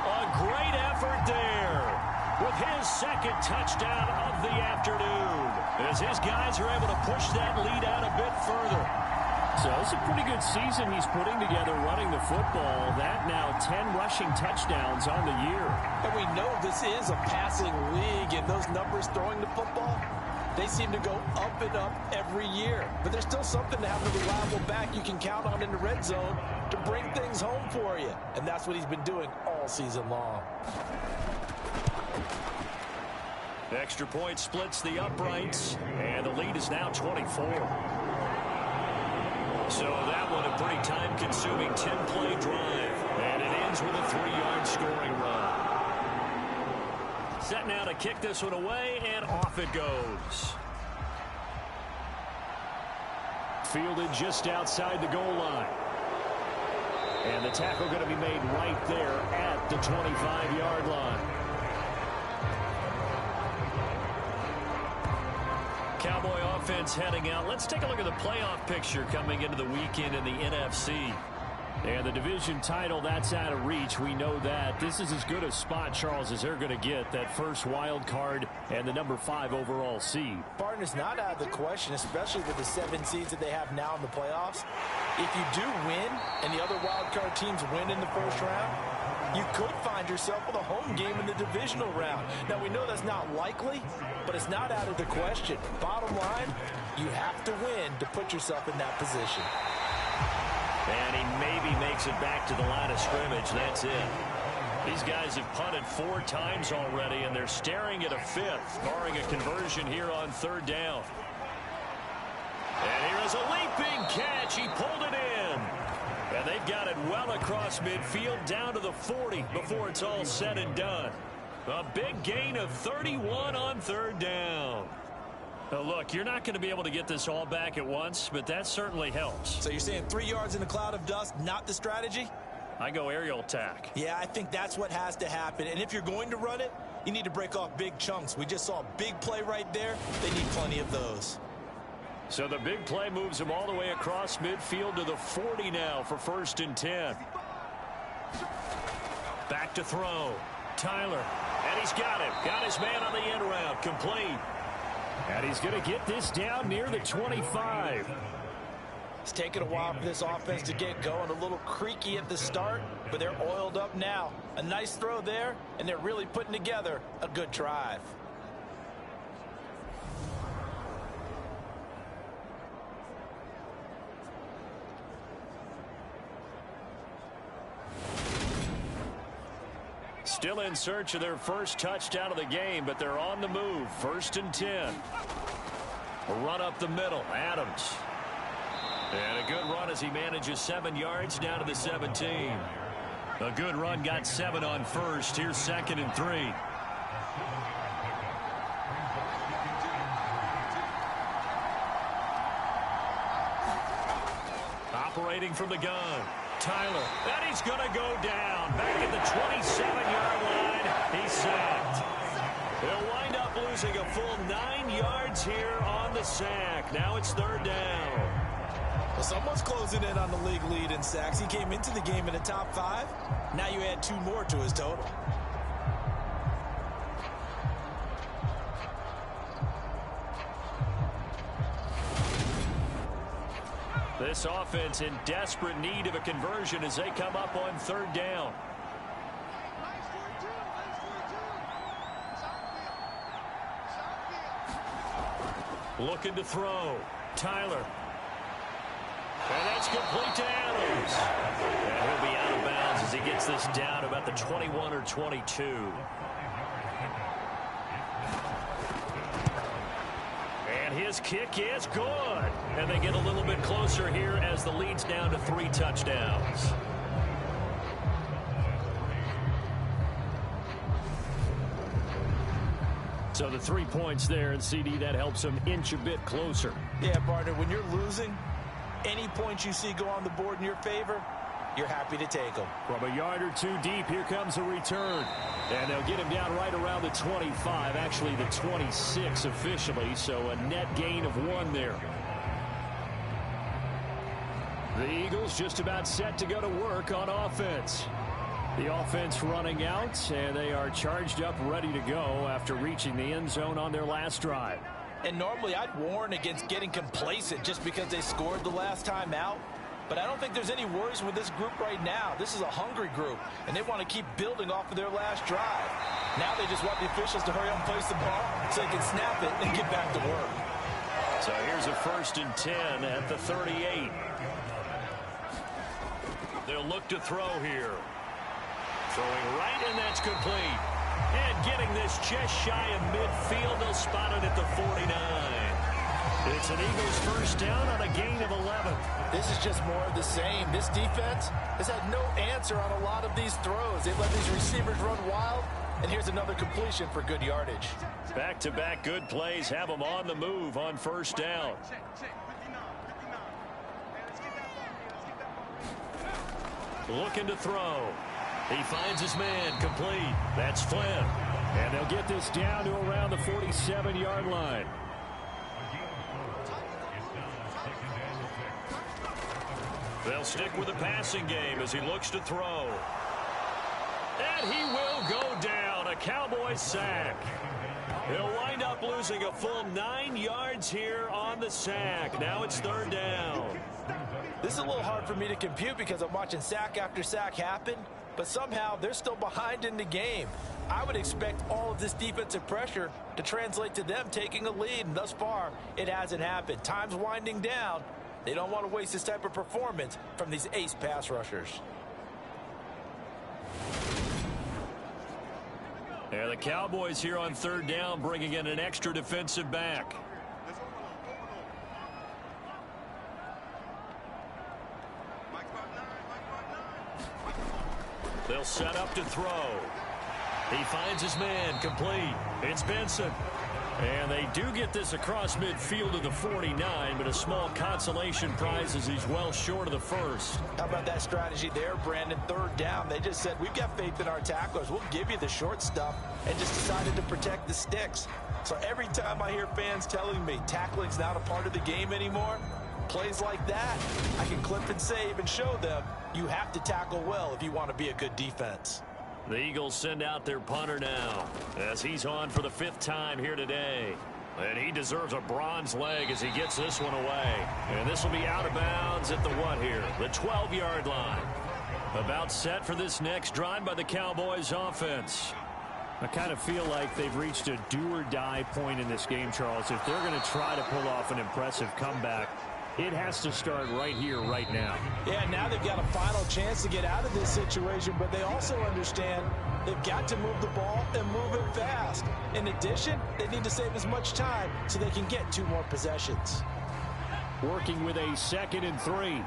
A great effort there with his 2nd touchdown of the afternoon, as his guys are able to push that lead out a bit further. So it's a pretty good season he's putting together running the football. That now 10 rushing touchdowns on the year. And we know this is a passing league, and those numbers throwing the football, they seem to go up and up every year. But there's still something to have a reliable back you can count on in the red zone to bring things home for you. And that's what he's been doing all season long. Extra point splits the uprights, and the lead is now 24. So that one a pretty time-consuming 10-play drive, and it ends with a 3-yard scoring run. Set now to kick this one away, and off it goes. Fielded just outside the goal line. And the tackle going to be made right there at the 25-yard line. Cowboy offense heading out. Let's take a look at the playoff picture coming into the weekend in the NFC. And the division title, that's out of reach. We know that. This is as good a spot, Charles, as they're going to get. That first wild card and the number 5 overall seed. Partner's not out of the question, especially with the 7 seeds that they have now in the playoffs. If you do win and the other wild card teams win in the first round, you could find yourself with a home game in the divisional round. Now, we know that's not likely, but it's not out of the question. Bottom line, you have to win to put yourself in that position. And he maybe makes it back to the line of scrimmage. That's it. These guys have punted 4 times already, and they're staring at a 5th, barring a conversion here on 3rd down. And here is a leaping catch. He pulled it in. And they've got it well across midfield down to the 40 before it's all said and done. A big gain of 31 on 3rd down. Now look, you're not going to be able to get this all back at once, but that certainly helps. So you're saying 3 yards in a cloud of dust, not the strategy? I go aerial attack. Yeah, I think that's what has to happen. And if you're going to run it, you need to break off big chunks. We just saw a big play right there. They need plenty of those. So the big play moves him all the way across midfield to the 40 now for 1st and 10. back to throw. Tyler, and he's got it. Got his man on the end route, complete. And he's going to get this down near the 25. It's taken a while for this offense to get going. A little creaky at the start, but they're oiled up now. A nice throw there, and they're really putting together a good drive. Still in search of their first touchdown of the game, but they're on the move. 1st and 10. A run up the middle. Adams. And a good run as he manages 7 yards down to the 17. A good run, got 7 on first. Here's 2nd and 3. Operating from the gun. Tyler, and he's going to go down. Back at the 27-yard line. He's sacked. He'll wind up losing a full 9 yards here on the sack. Now it's 3rd down. Well, someone's closing in on the league lead in sacks. He came into the game in the top 5. Now you add 2 more to his total. This offense in desperate need of a conversion as they come up on 3rd down. Looking to throw. Tyler. And that's complete to Adams. And he'll be out of bounds as he gets this down about the 21 or 22. And his kick is good. And they get a little bit closer here as the lead's down to 3 touchdowns. So the 3 points there, and CD, that helps them inch a bit closer. Yeah, partner, when you're losing, any points you see go on the board in your favor, you're happy to take them. From a yard or 2 deep, here comes a return. And they'll get him down right around the 25, actually the 26 officially, so a net gain of 1 there. The Eagles just about set to go to work on offense. The offense running out, and they are charged up, ready to go after reaching the end zone on their last drive. And normally I'd warn against getting complacent just because they scored the last time out. But I don't think there's any worries with this group right now. This is a hungry group, and they want to keep building off of their last drive. Now they just want the officials to hurry up and place the ball so they can snap it and get back to work. So here's a 1st and 10 at the 38. They'll look to throw here. Throwing right, and that's complete. And getting this just shy of midfield, they'll spot it at the 49. It's an Eagles 1st down on a gain of 11. This is just more of the same. This defense has had no answer on a lot of these throws. They let these receivers run wild, and here's another completion for good yardage. Back-to-back good plays have them on the move on 1st down. Looking to throw. He finds his man, complete. That's Flynn. And they'll get this down to around the 47-yard line. They'll stick with the passing game as he looks to throw. And he will go down. A Cowboys sack. He'll wind up losing a full 9 yards here on the sack. Now it's 3rd down. This is a little hard for me to compute because I'm watching sack after sack happen, but somehow they're still behind in the game. I would expect all of this defensive pressure to translate to them taking a lead, and thus far, it hasn't happened. Time's winding down. They don't want to waste this type of performance from these ace pass rushers. Yeah, the Cowboys here on 3rd down bringing in an extra defensive back. They'll set up to throw. He finds his man, complete. It's Benson. And they do get this across midfield to the 49, but a small consolation prize as he's well short of the 1st. How about that strategy there, Brandon? 3rd down. They just said, we've got faith in our tacklers. We'll give you the short stuff, and just decided to protect the sticks. So every time I hear fans telling me tackling's not a part of the game anymore, plays like that, I can clip and save and show them you have to tackle well if you want to be a good defense. The Eagles send out their punter now as he's on for the 5th time here today. And he deserves a bronze leg as he gets this one away. And this will be out of bounds at the what here? The 12-yard line. About set for this next drive by the Cowboys offense. I kind of feel like they've reached a do-or-die point in this game, Charles. If they're going to try to pull off an impressive comeback, it has to start right here, right now. Yeah, now they've got a final chance to get out of this situation, but they also understand they've got to move the ball and move it fast. In addition, they need to save as much time so they can get 2 more possessions. Working with a 2nd and 3.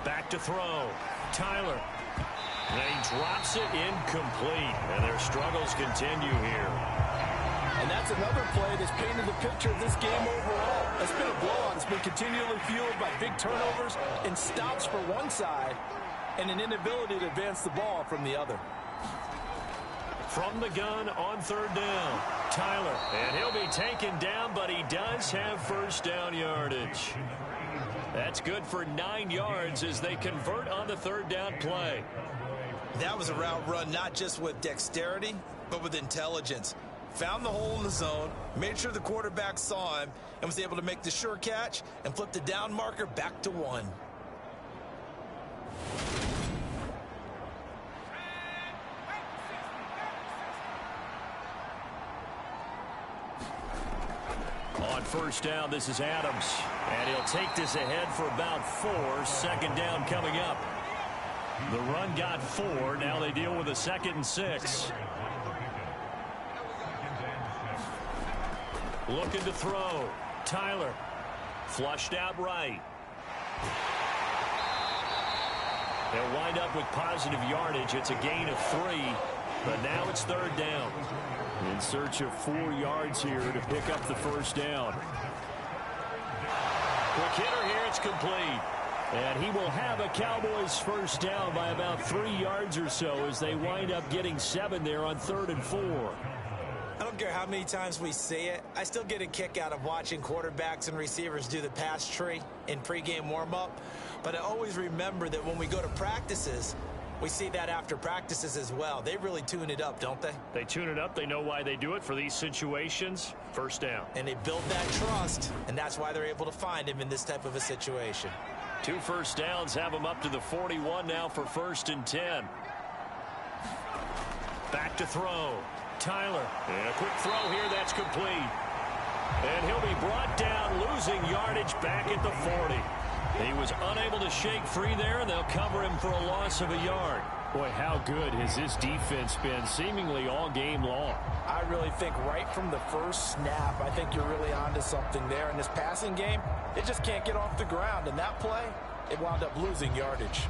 Back to throw. Tyler. And he drops it incomplete. And their struggles continue here. And that's another play that's painted the picture of this game overall. It's been a blowout. It's been continually fueled by big turnovers and stops for one side and an inability to advance the ball from the other. From the gun on 3rd down, Tyler. And he'll be taken down, but he does have first down yardage. That's good for 9 yards as they convert on the 3rd down play. That was a route run not just with dexterity, but with intelligence. Found the hole in the zone, made sure the quarterback saw him, and was able to make the sure catch and flip the down marker back to 1. On 1st down, this is Adams. And he'll take this ahead for about 4. 2nd down coming up. The run got 4. Now they deal with a 2nd and 6. Looking to throw. Tyler. Flushed out right. They'll wind up with positive yardage. It's a gain of 3. But now it's 3rd down. In search of 4 yards here to pick up the 1st down. Quick hitter here. It's complete. And he will have a Cowboys 1st down by about 3 yards or so as they wind up getting 7 there on 3rd and 4. I don't care how many times we see it. I still get a kick out of watching quarterbacks and receivers do the pass tree in pregame warm-up. But I always remember that when we go to practices, we see that after practices as well. They really tune it up, don't they? They tune it up. They know why they do it for these situations. 1st down. And they build that trust, and that's why they're able to find him in this type of a situation. 2 1st downs have them up to the 41 now for 1st and 10. Back to throw. Tyler. And a quick throw here. That's complete. And he'll be brought down, losing yardage back at the 40. He was unable to shake free there, and they'll cover him for a loss of a yard. Boy, how good has this defense been seemingly all game long? I really think right from the first snap, I think you're really onto something there. In this passing game, it just can't get off the ground. And that play, it wound up losing yardage.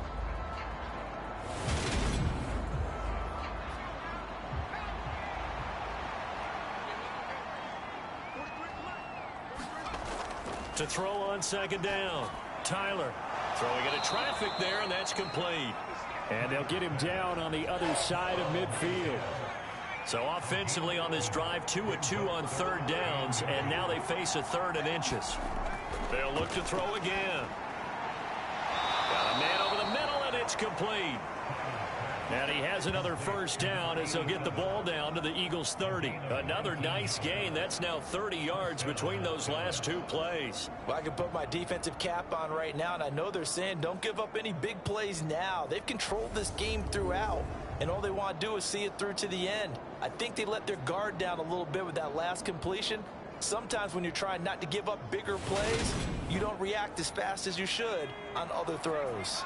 To throw on 2nd down. Tyler throwing into traffic there, and that's complete. And they'll get him down on the other side of midfield. So offensively on this drive, 2 of 2 on 3rd downs, and now they face a 3rd and inches. They'll look to throw again. Got a man over the middle, and it's complete. And he has another 1st down as they'll get the ball down to the Eagles' 30. Another nice gain. That's now 30 yards between those last 2 plays. Well, I can put my defensive cap on right now, and I know they're saying don't give up any big plays now. They've controlled this game throughout, and all they want to do is see it through to the end. I think they let their guard down a little bit with that last completion. Sometimes when you're trying not to give up bigger plays, you don't react as fast as you should on other throws.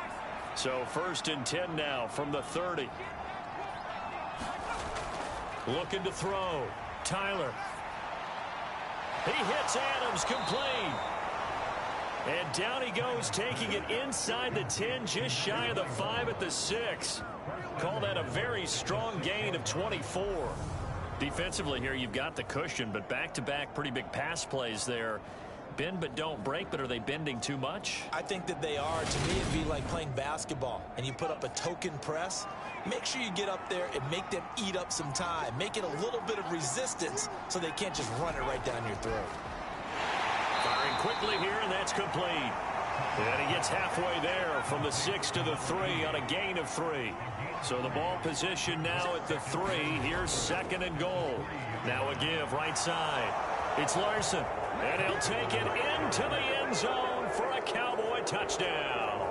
So 1st and 10 now from the 30. Looking to throw. Tyler. He hits Adams, complete. And down he goes, taking it inside the 10, just shy of the 5 at the 6. Call that a very strong gain of 24. Defensively here, you've got the cushion, but back-to-back pretty big pass plays there. Bend but don't break, but are they bending too much? I think that they are. To me, it'd be like playing basketball, and you put up a token press. Make sure you get up there and make them eat up some time. Make it a little bit of resistance so they can't just run it right down your throat. Firing quickly here, and that's complete. And he gets halfway there from the 6 to the 3 on a gain of 3. So the ball position now at the 3. Here's 2nd and goal. Now a give right side. It's Larson. And he'll take it into the end zone for a Cowboy touchdown.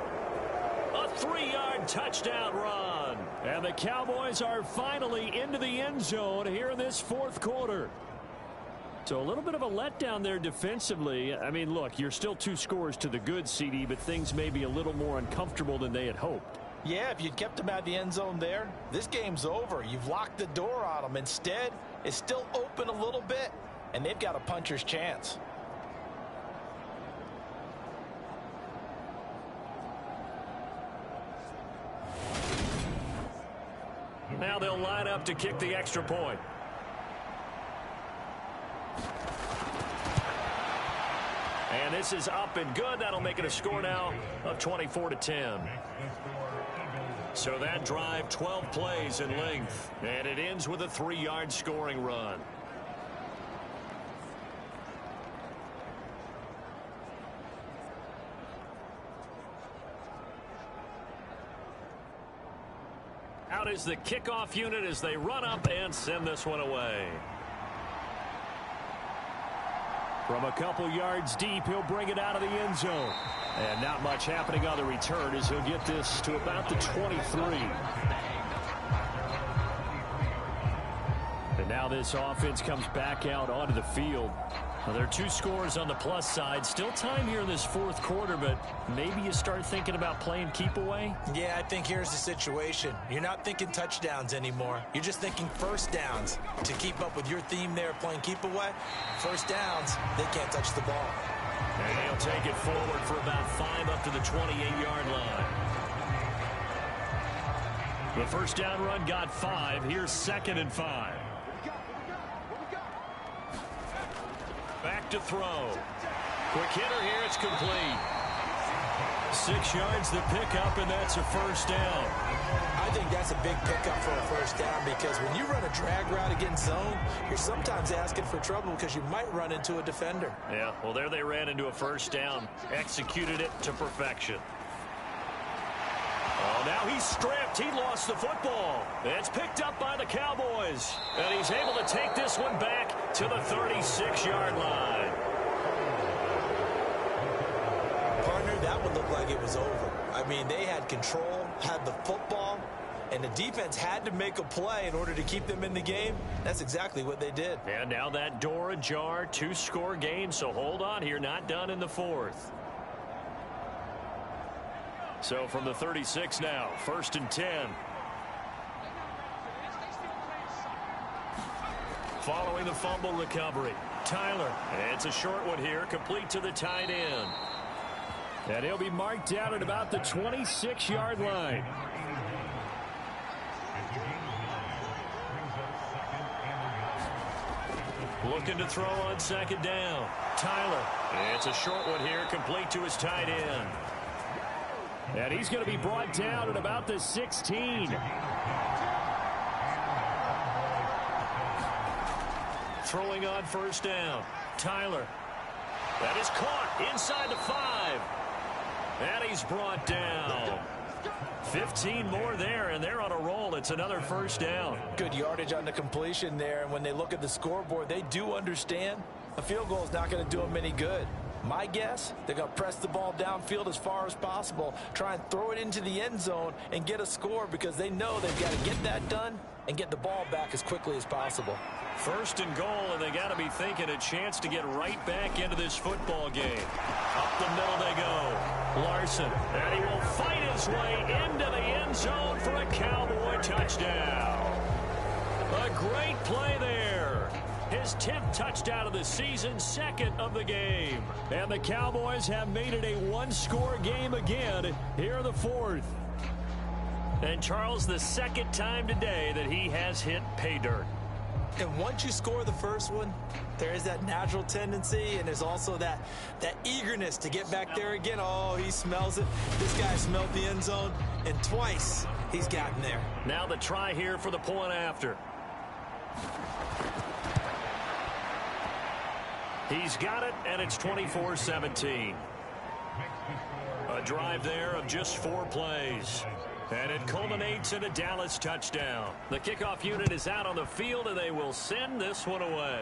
A 3-yard touchdown run. And the Cowboys are finally into the end zone here in this 4th quarter. So a little bit of a letdown there defensively. I mean, look, you're still 2 scores to the good, CD, but things may be a little more uncomfortable than they had hoped. Yeah, if you'd kept them out of the end zone there, this game's over. You've locked the door on them. Instead, it's still open a little bit, and they've got a puncher's chance. Now they'll line up to kick the extra point. And this is up and good. That'll make it a score now of 24-10. So that drive, 12 plays in length. And it ends with a 3-yard scoring run. Out is the kickoff unit as they run up and send this one away. From a couple yards deep, he'll bring it out of the end zone. And not much happening on the return as he'll get this to about the 23. And now this offense comes back out onto the field. Well, there are 2 scores on the plus side. Still time here in this 4th quarter, but maybe you start thinking about playing keep away? Yeah, I think here's the situation. You're not thinking touchdowns anymore. You're just thinking first downs. To keep up with your theme there, playing keep away, first downs, they can't touch the ball. And he'll take it forward for about 5 up to the 28-yard line. The first down run got 5. Here's 2nd and 5. Back to throw. Quick hitter here. It's complete. 6 yards the pickup, and that's a first down. I think that's a big pickup for a first down because when you run a drag route against zone, you're sometimes asking for trouble because you might run into a defender. Yeah, well, there they ran into a first down. Executed it to perfection. Oh, now he's stripped. He lost the football. It's picked up by the Cowboys. And he's able to take this one back to the 36-yard line. Partner, that would look like it was over. I mean, they had control, had the football, and the defense had to make a play in order to keep them in the game. That's exactly what they did. And now that door ajar, 2-score game, so hold on here. Not done in the 4th. So from the 36 now, 1st and 10. Following the fumble recovery, Tyler. It's a short one here, complete to the tight end. And he'll be marked down at about the 26-yard line. Looking to throw on 2nd down. Tyler. It's a short one here, complete to his tight end. And he's going to be brought down at about the 16. Throwing on 1st down. Tyler. That is caught inside the 5. And he's brought down. 15 more there, and they're on a roll. It's another first down. Good yardage on the completion there, and when they look at the scoreboard, they do understand a field goal is not going to do them any good. My guess, they're going to press the ball downfield as far as possible, try and throw it into the end zone and get a score because they know they've got to get that done and get the ball back as quickly as possible. 1st and goal, and they got to be thinking a chance to get right back into this football game. Up the middle they go. Larson, and he will fight his way into the end zone for a Cowboy touchdown. A great play there. His 10th touchdown of the season, 2nd of the game. And the Cowboys have made it a 1-score game again here in the 4th. And Charles, the 2nd time today that he has hit pay dirt. And once you score the first one, there is that natural tendency, and there's also that eagerness to get back there again. Oh, he smells it. This guy smelled the end zone, and twice he's gotten there. Now the try here for the point after. He's got it, and it's 24-17. A drive there of just 4 plays. And it culminates in a Dallas touchdown. The kickoff unit is out on the field, and they will send this one away.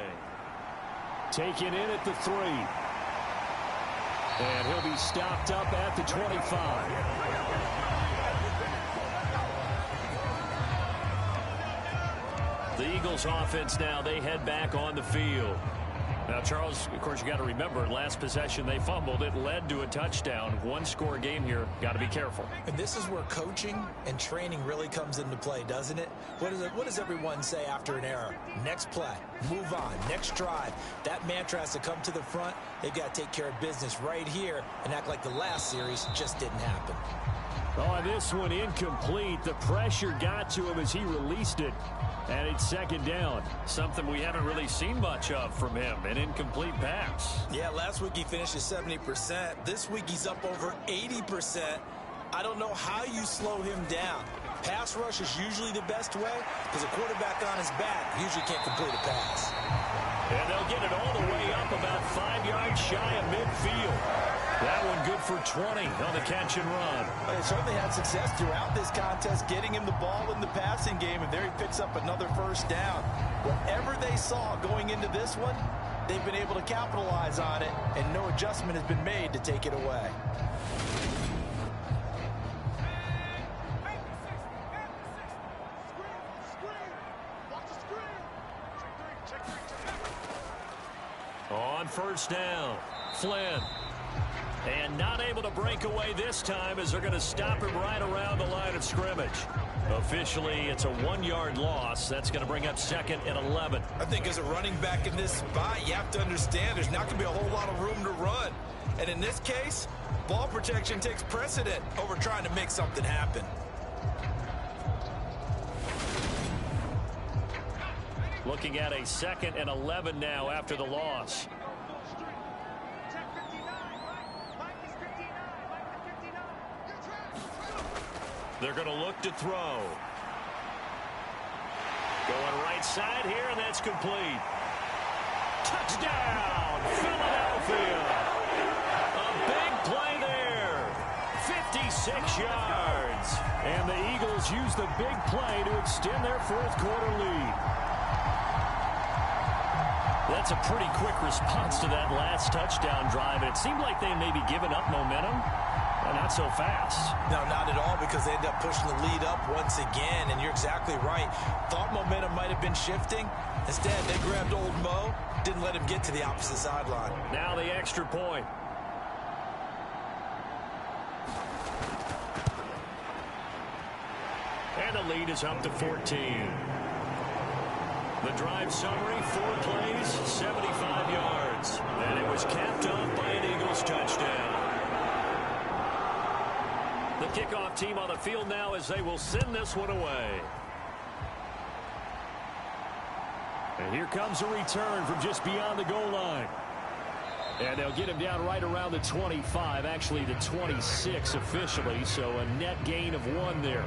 Taken in at the 3. And he'll be stopped up at the 25. The Eagles offense now, they head back on the field. Now, Charles, of course, you got to remember, last possession they fumbled. It led to a touchdown. 1-score game here. Got to be careful. And this is where coaching and training really comes into play, doesn't it? What does everyone say after an error? Next play, move on, next drive. That mantra has to come to the front. They've got to take care of business right here and act like the last series just didn't happen. Oh, this one incomplete. The pressure got to him as he released it. And it's second down. Something we haven't really seen much of from him, an incomplete pass. Yeah, last week he finished at 70%. This week he's up over 80%. I don't know how you slow him down. Pass rush is usually the best way because a quarterback on his back usually can't complete a pass. And they'll get it all the way up about 5 yards shy of midfield. That one good for 20 on the catch and run. They certainly had success throughout this contest, getting him the ball in the passing game, and there he picks up another first down. Whatever they saw going into this one, they've been able to capitalize on it, and no adjustment has been made to take it away. On first down, Flynn. And not able to break away this time as they're going to stop him right around the line of scrimmage. Officially, it's a 1-yard loss. That's going to bring up 2nd and 11. I think as a running back in this spot, you have to understand there's not going to be a whole lot of room to run. And in this case, ball protection takes precedent over trying to make something happen. Looking at a 2nd and 11 now after the loss. They're going to look to throw. Going right side here, and that's complete. Touchdown, Philadelphia. A big play there. 56 yards. And the Eagles use the big play to extend their fourth-quarter lead. That's a pretty quick response to that last touchdown drive. And it seemed like they may be giving up momentum. Not so fast. No, not at all, because they end up pushing the lead up once again, and you're exactly right. Thought momentum might have been shifting. Instead, they grabbed old Mo, didn't let him get to the opposite sideline. Now the extra point. And the lead is up to 14. The drive summary, 4 plays, 75 yards. And it was capped off by an Eagles touchdown. The kickoff team on the field now as they will send this one away. And here comes a return from just beyond the goal line. And they'll get him down right around the 25, actually the 26 officially, so a net gain of 1 there.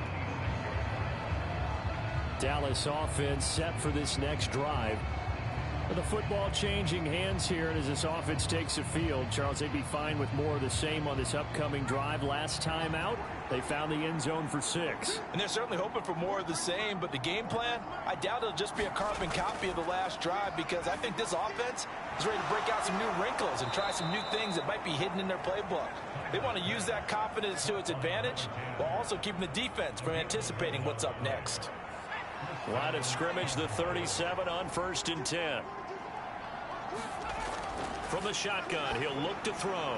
Dallas offense set for this next drive. The football changing hands here, and as this offense takes the field, Charles, they'd be fine with more of the same on this upcoming drive. Last time out, they found the end zone for 6. And they're certainly hoping for more of the same, but the game plan, I doubt it'll just be a carbon copy of the last drive, because I think this offense is ready to break out some new wrinkles and try some new things that might be hidden in their playbook. They want to use that confidence to its advantage while also keeping the defense from anticipating what's up next. Line of scrimmage, the 37 on 1st and 10. From the shotgun, he'll look to throw.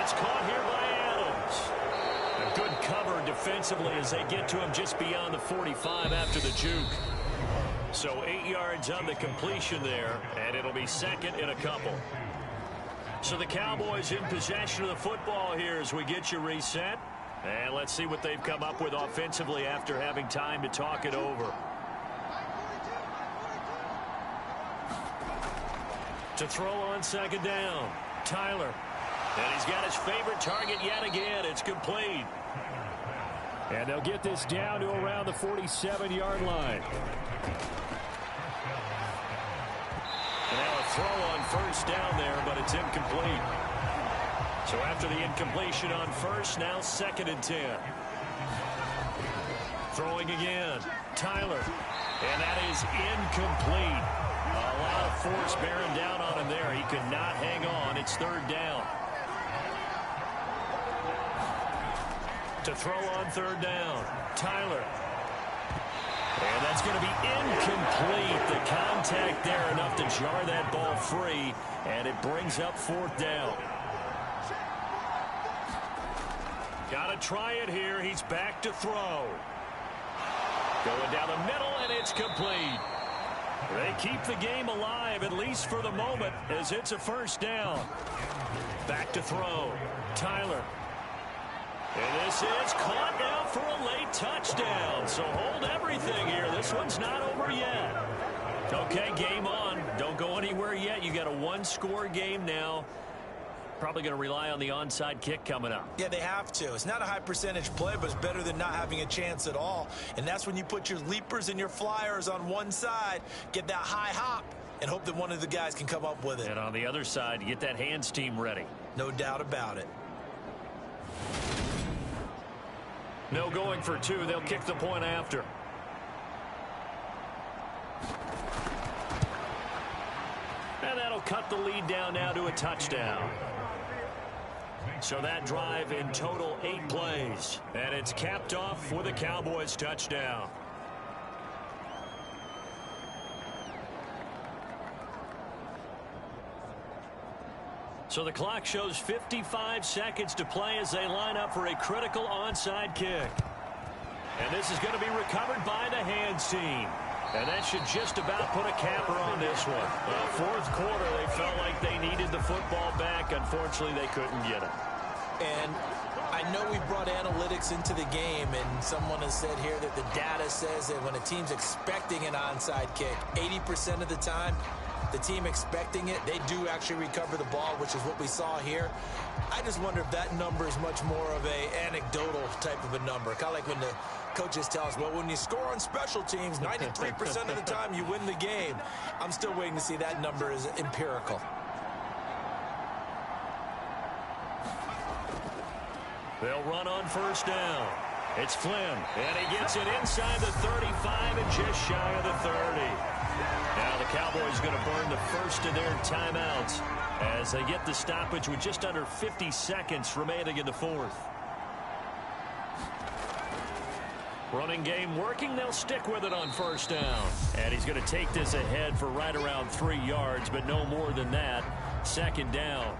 It's caught here by Adams. A good cover defensively as they get to him just beyond the 45 after the juke. So 8 yards on the completion there, and it'll be 2nd and a couple. So the Cowboys in possession of the football here as we get you reset. And let's see what they've come up with offensively after having time to talk it over. To throw on 2nd down, Tyler. And he's got his favorite target yet again. It's complete. And they'll get this down to around the 47-yard line. Now a throw on 1st down there, but it's incomplete. So after the incompletion on first, now 2nd and 10. Throwing again. Tyler. And that is incomplete. A lot of force bearing down on him there. He could not hang on. It's 3rd down. To throw on 3rd down. Tyler. And that's going to be incomplete. The contact there enough to jar that ball free. And it brings up 4th down. Got to try it here. He's back to throw. Going down the middle, and it's complete. They keep the game alive, at least for the moment, as it's a 1st down. Back to throw. Tyler. And this is caught now for a late touchdown. So hold everything here. This one's not over yet. Okay, game on. Don't go anywhere yet. You got a 1-score game now. Probably going to rely on the onside kick coming up. Yeah, they have to. It's not a high percentage play, but it's better than not having a chance at all. And that's when you put your leapers and your flyers on one side, get that high hop, and hope that one of the guys can come up with it. And on the other side, you get that hands team ready. No doubt about it. No going for 2. They'll kick the point after. And that'll cut the lead down now to a touchdown. So that drive in total 8 plays. And it's capped off with a Cowboys touchdown. So the clock shows 55 seconds to play as they line up for a critical onside kick. And this is going to be recovered by the hands team. And that should just about put a capper on this one. Well, 4th quarter, they felt like they needed the football back. Unfortunately, they couldn't get it. And I know we brought analytics into the game, and someone has said here that the data says that when a team's expecting an onside kick, 80% of the time, the team expecting it, they do actually recover the ball, which is what we saw here. I just wonder if that number is much more of a anecdotal type of a number. Kind of like when the coaches tell us, well, when you score on special teams, 93% of the time you win the game. I'm still waiting to see that number is empirical. They'll run on 1st down. It's Flynn, and he gets it inside the 35 and just shy of the 30. Now the Cowboys going to burn the first of their timeouts as they get the stoppage with just under 50 seconds remaining in the 4th. Running game working. They'll stick with it on 1st down. And he's going to take this ahead for right around 3 yards, but no more than that. 2nd down.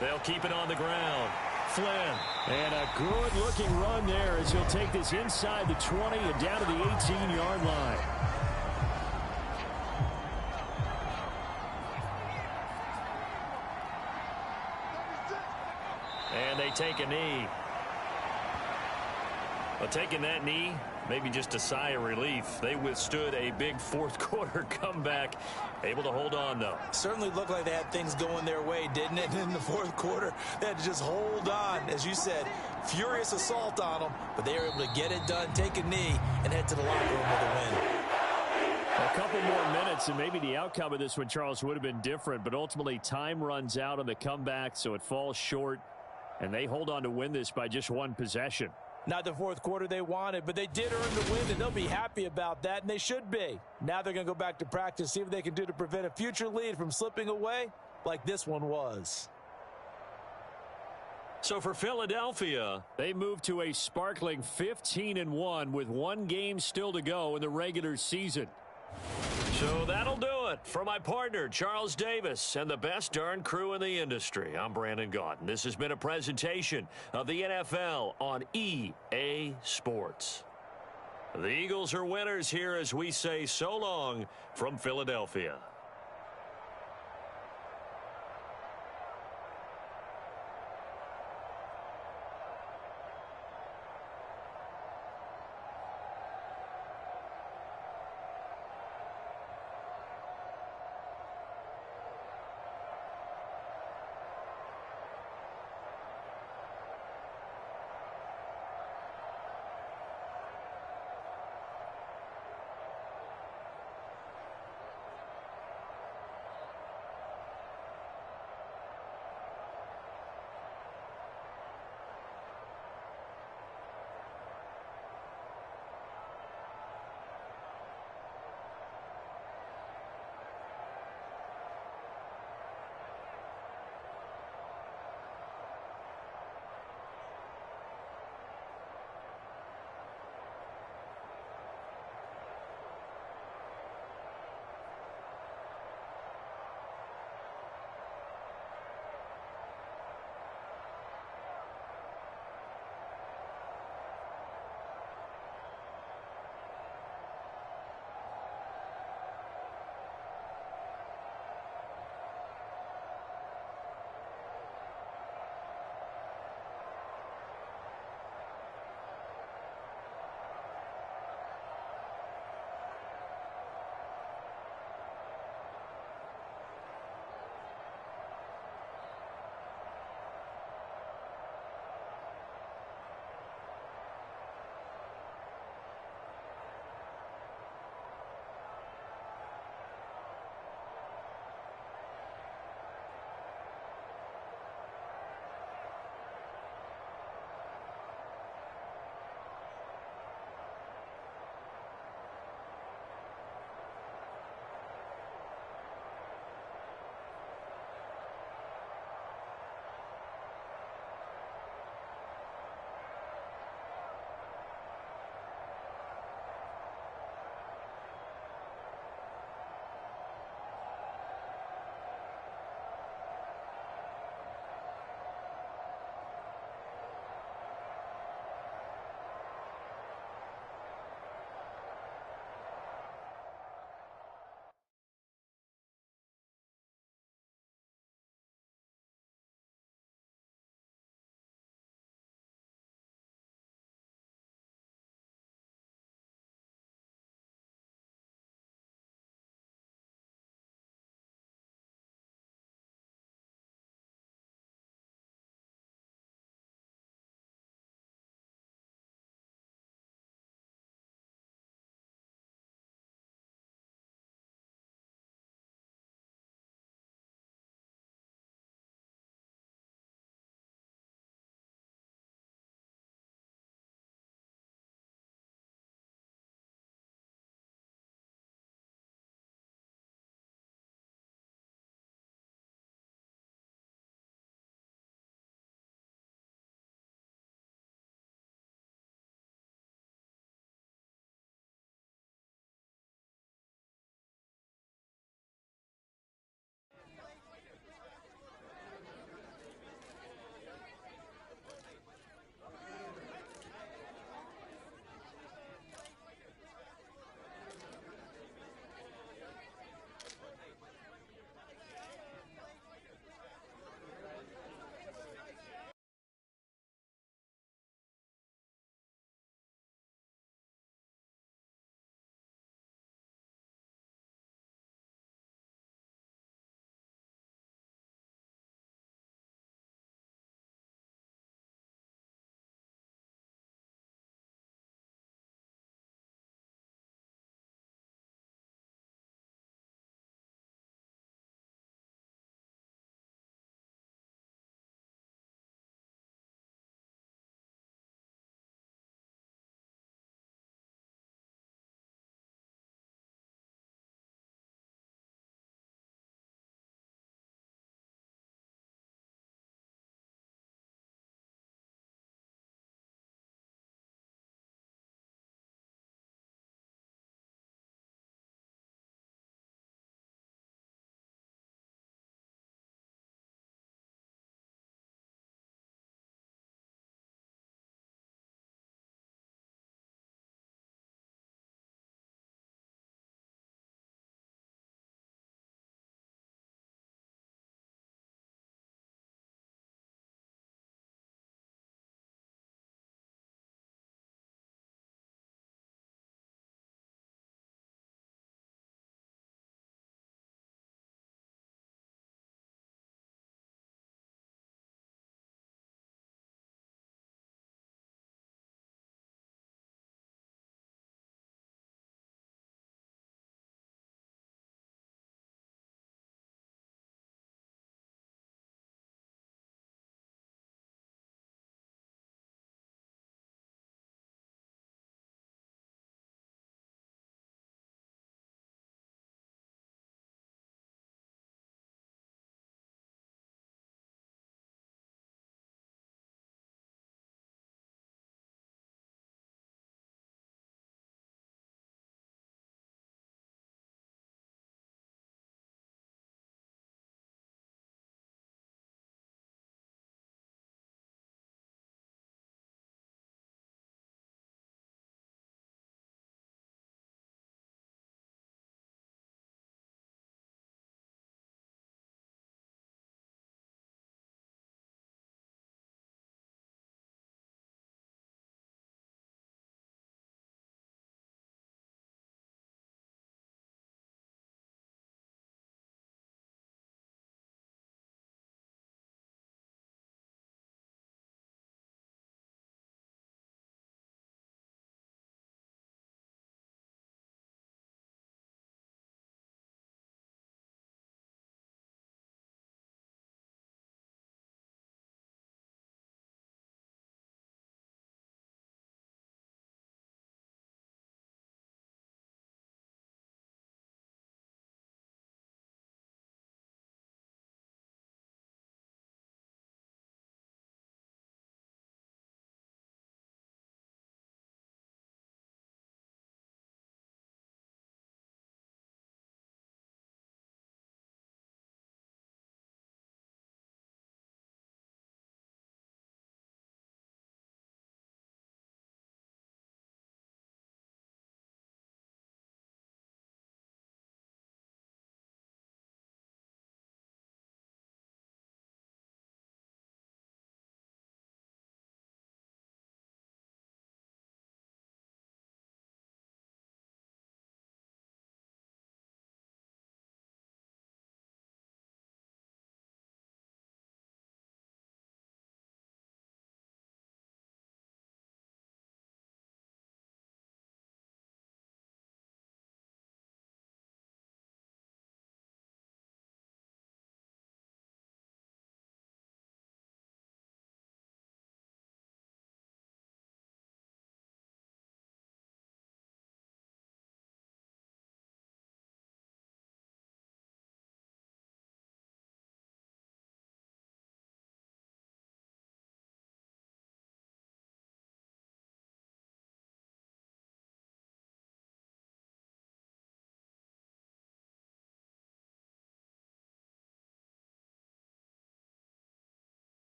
They'll keep it on the ground. Flynn. And a good-looking run there as he'll take this inside the 20 and down to the 18-yard line. And they take a knee. Well, taking that knee, maybe just a sigh of relief. They withstood a big 4th quarter comeback. Able to hold on, though. Certainly looked like they had things going their way, didn't it? In the 4th quarter, they had to just hold on. As you said, furious assault on them, but they were able to get it done, take a knee, and head to the locker room with a win. A couple more minutes, and maybe the outcome of this one, Charles, would have been different, but ultimately time runs out on the comeback, so it falls short, and they hold on to win this by just 1 possession. Not the 4th quarter they wanted, but they did earn the win, and they'll be happy about that, and they should be. Now they're going to go back to practice, see what they can do to prevent a future lead from slipping away like this one was. So for Philadelphia, they move to a sparkling 15-1 with 1 game still to go in the regular season. So that'll do it for my partner, Charles Davis, and the best darn crew in the industry. I'm Brandon Gaudin. This has been a presentation of the NFL on EA Sports. The Eagles are winners here as we say so long from Philadelphia.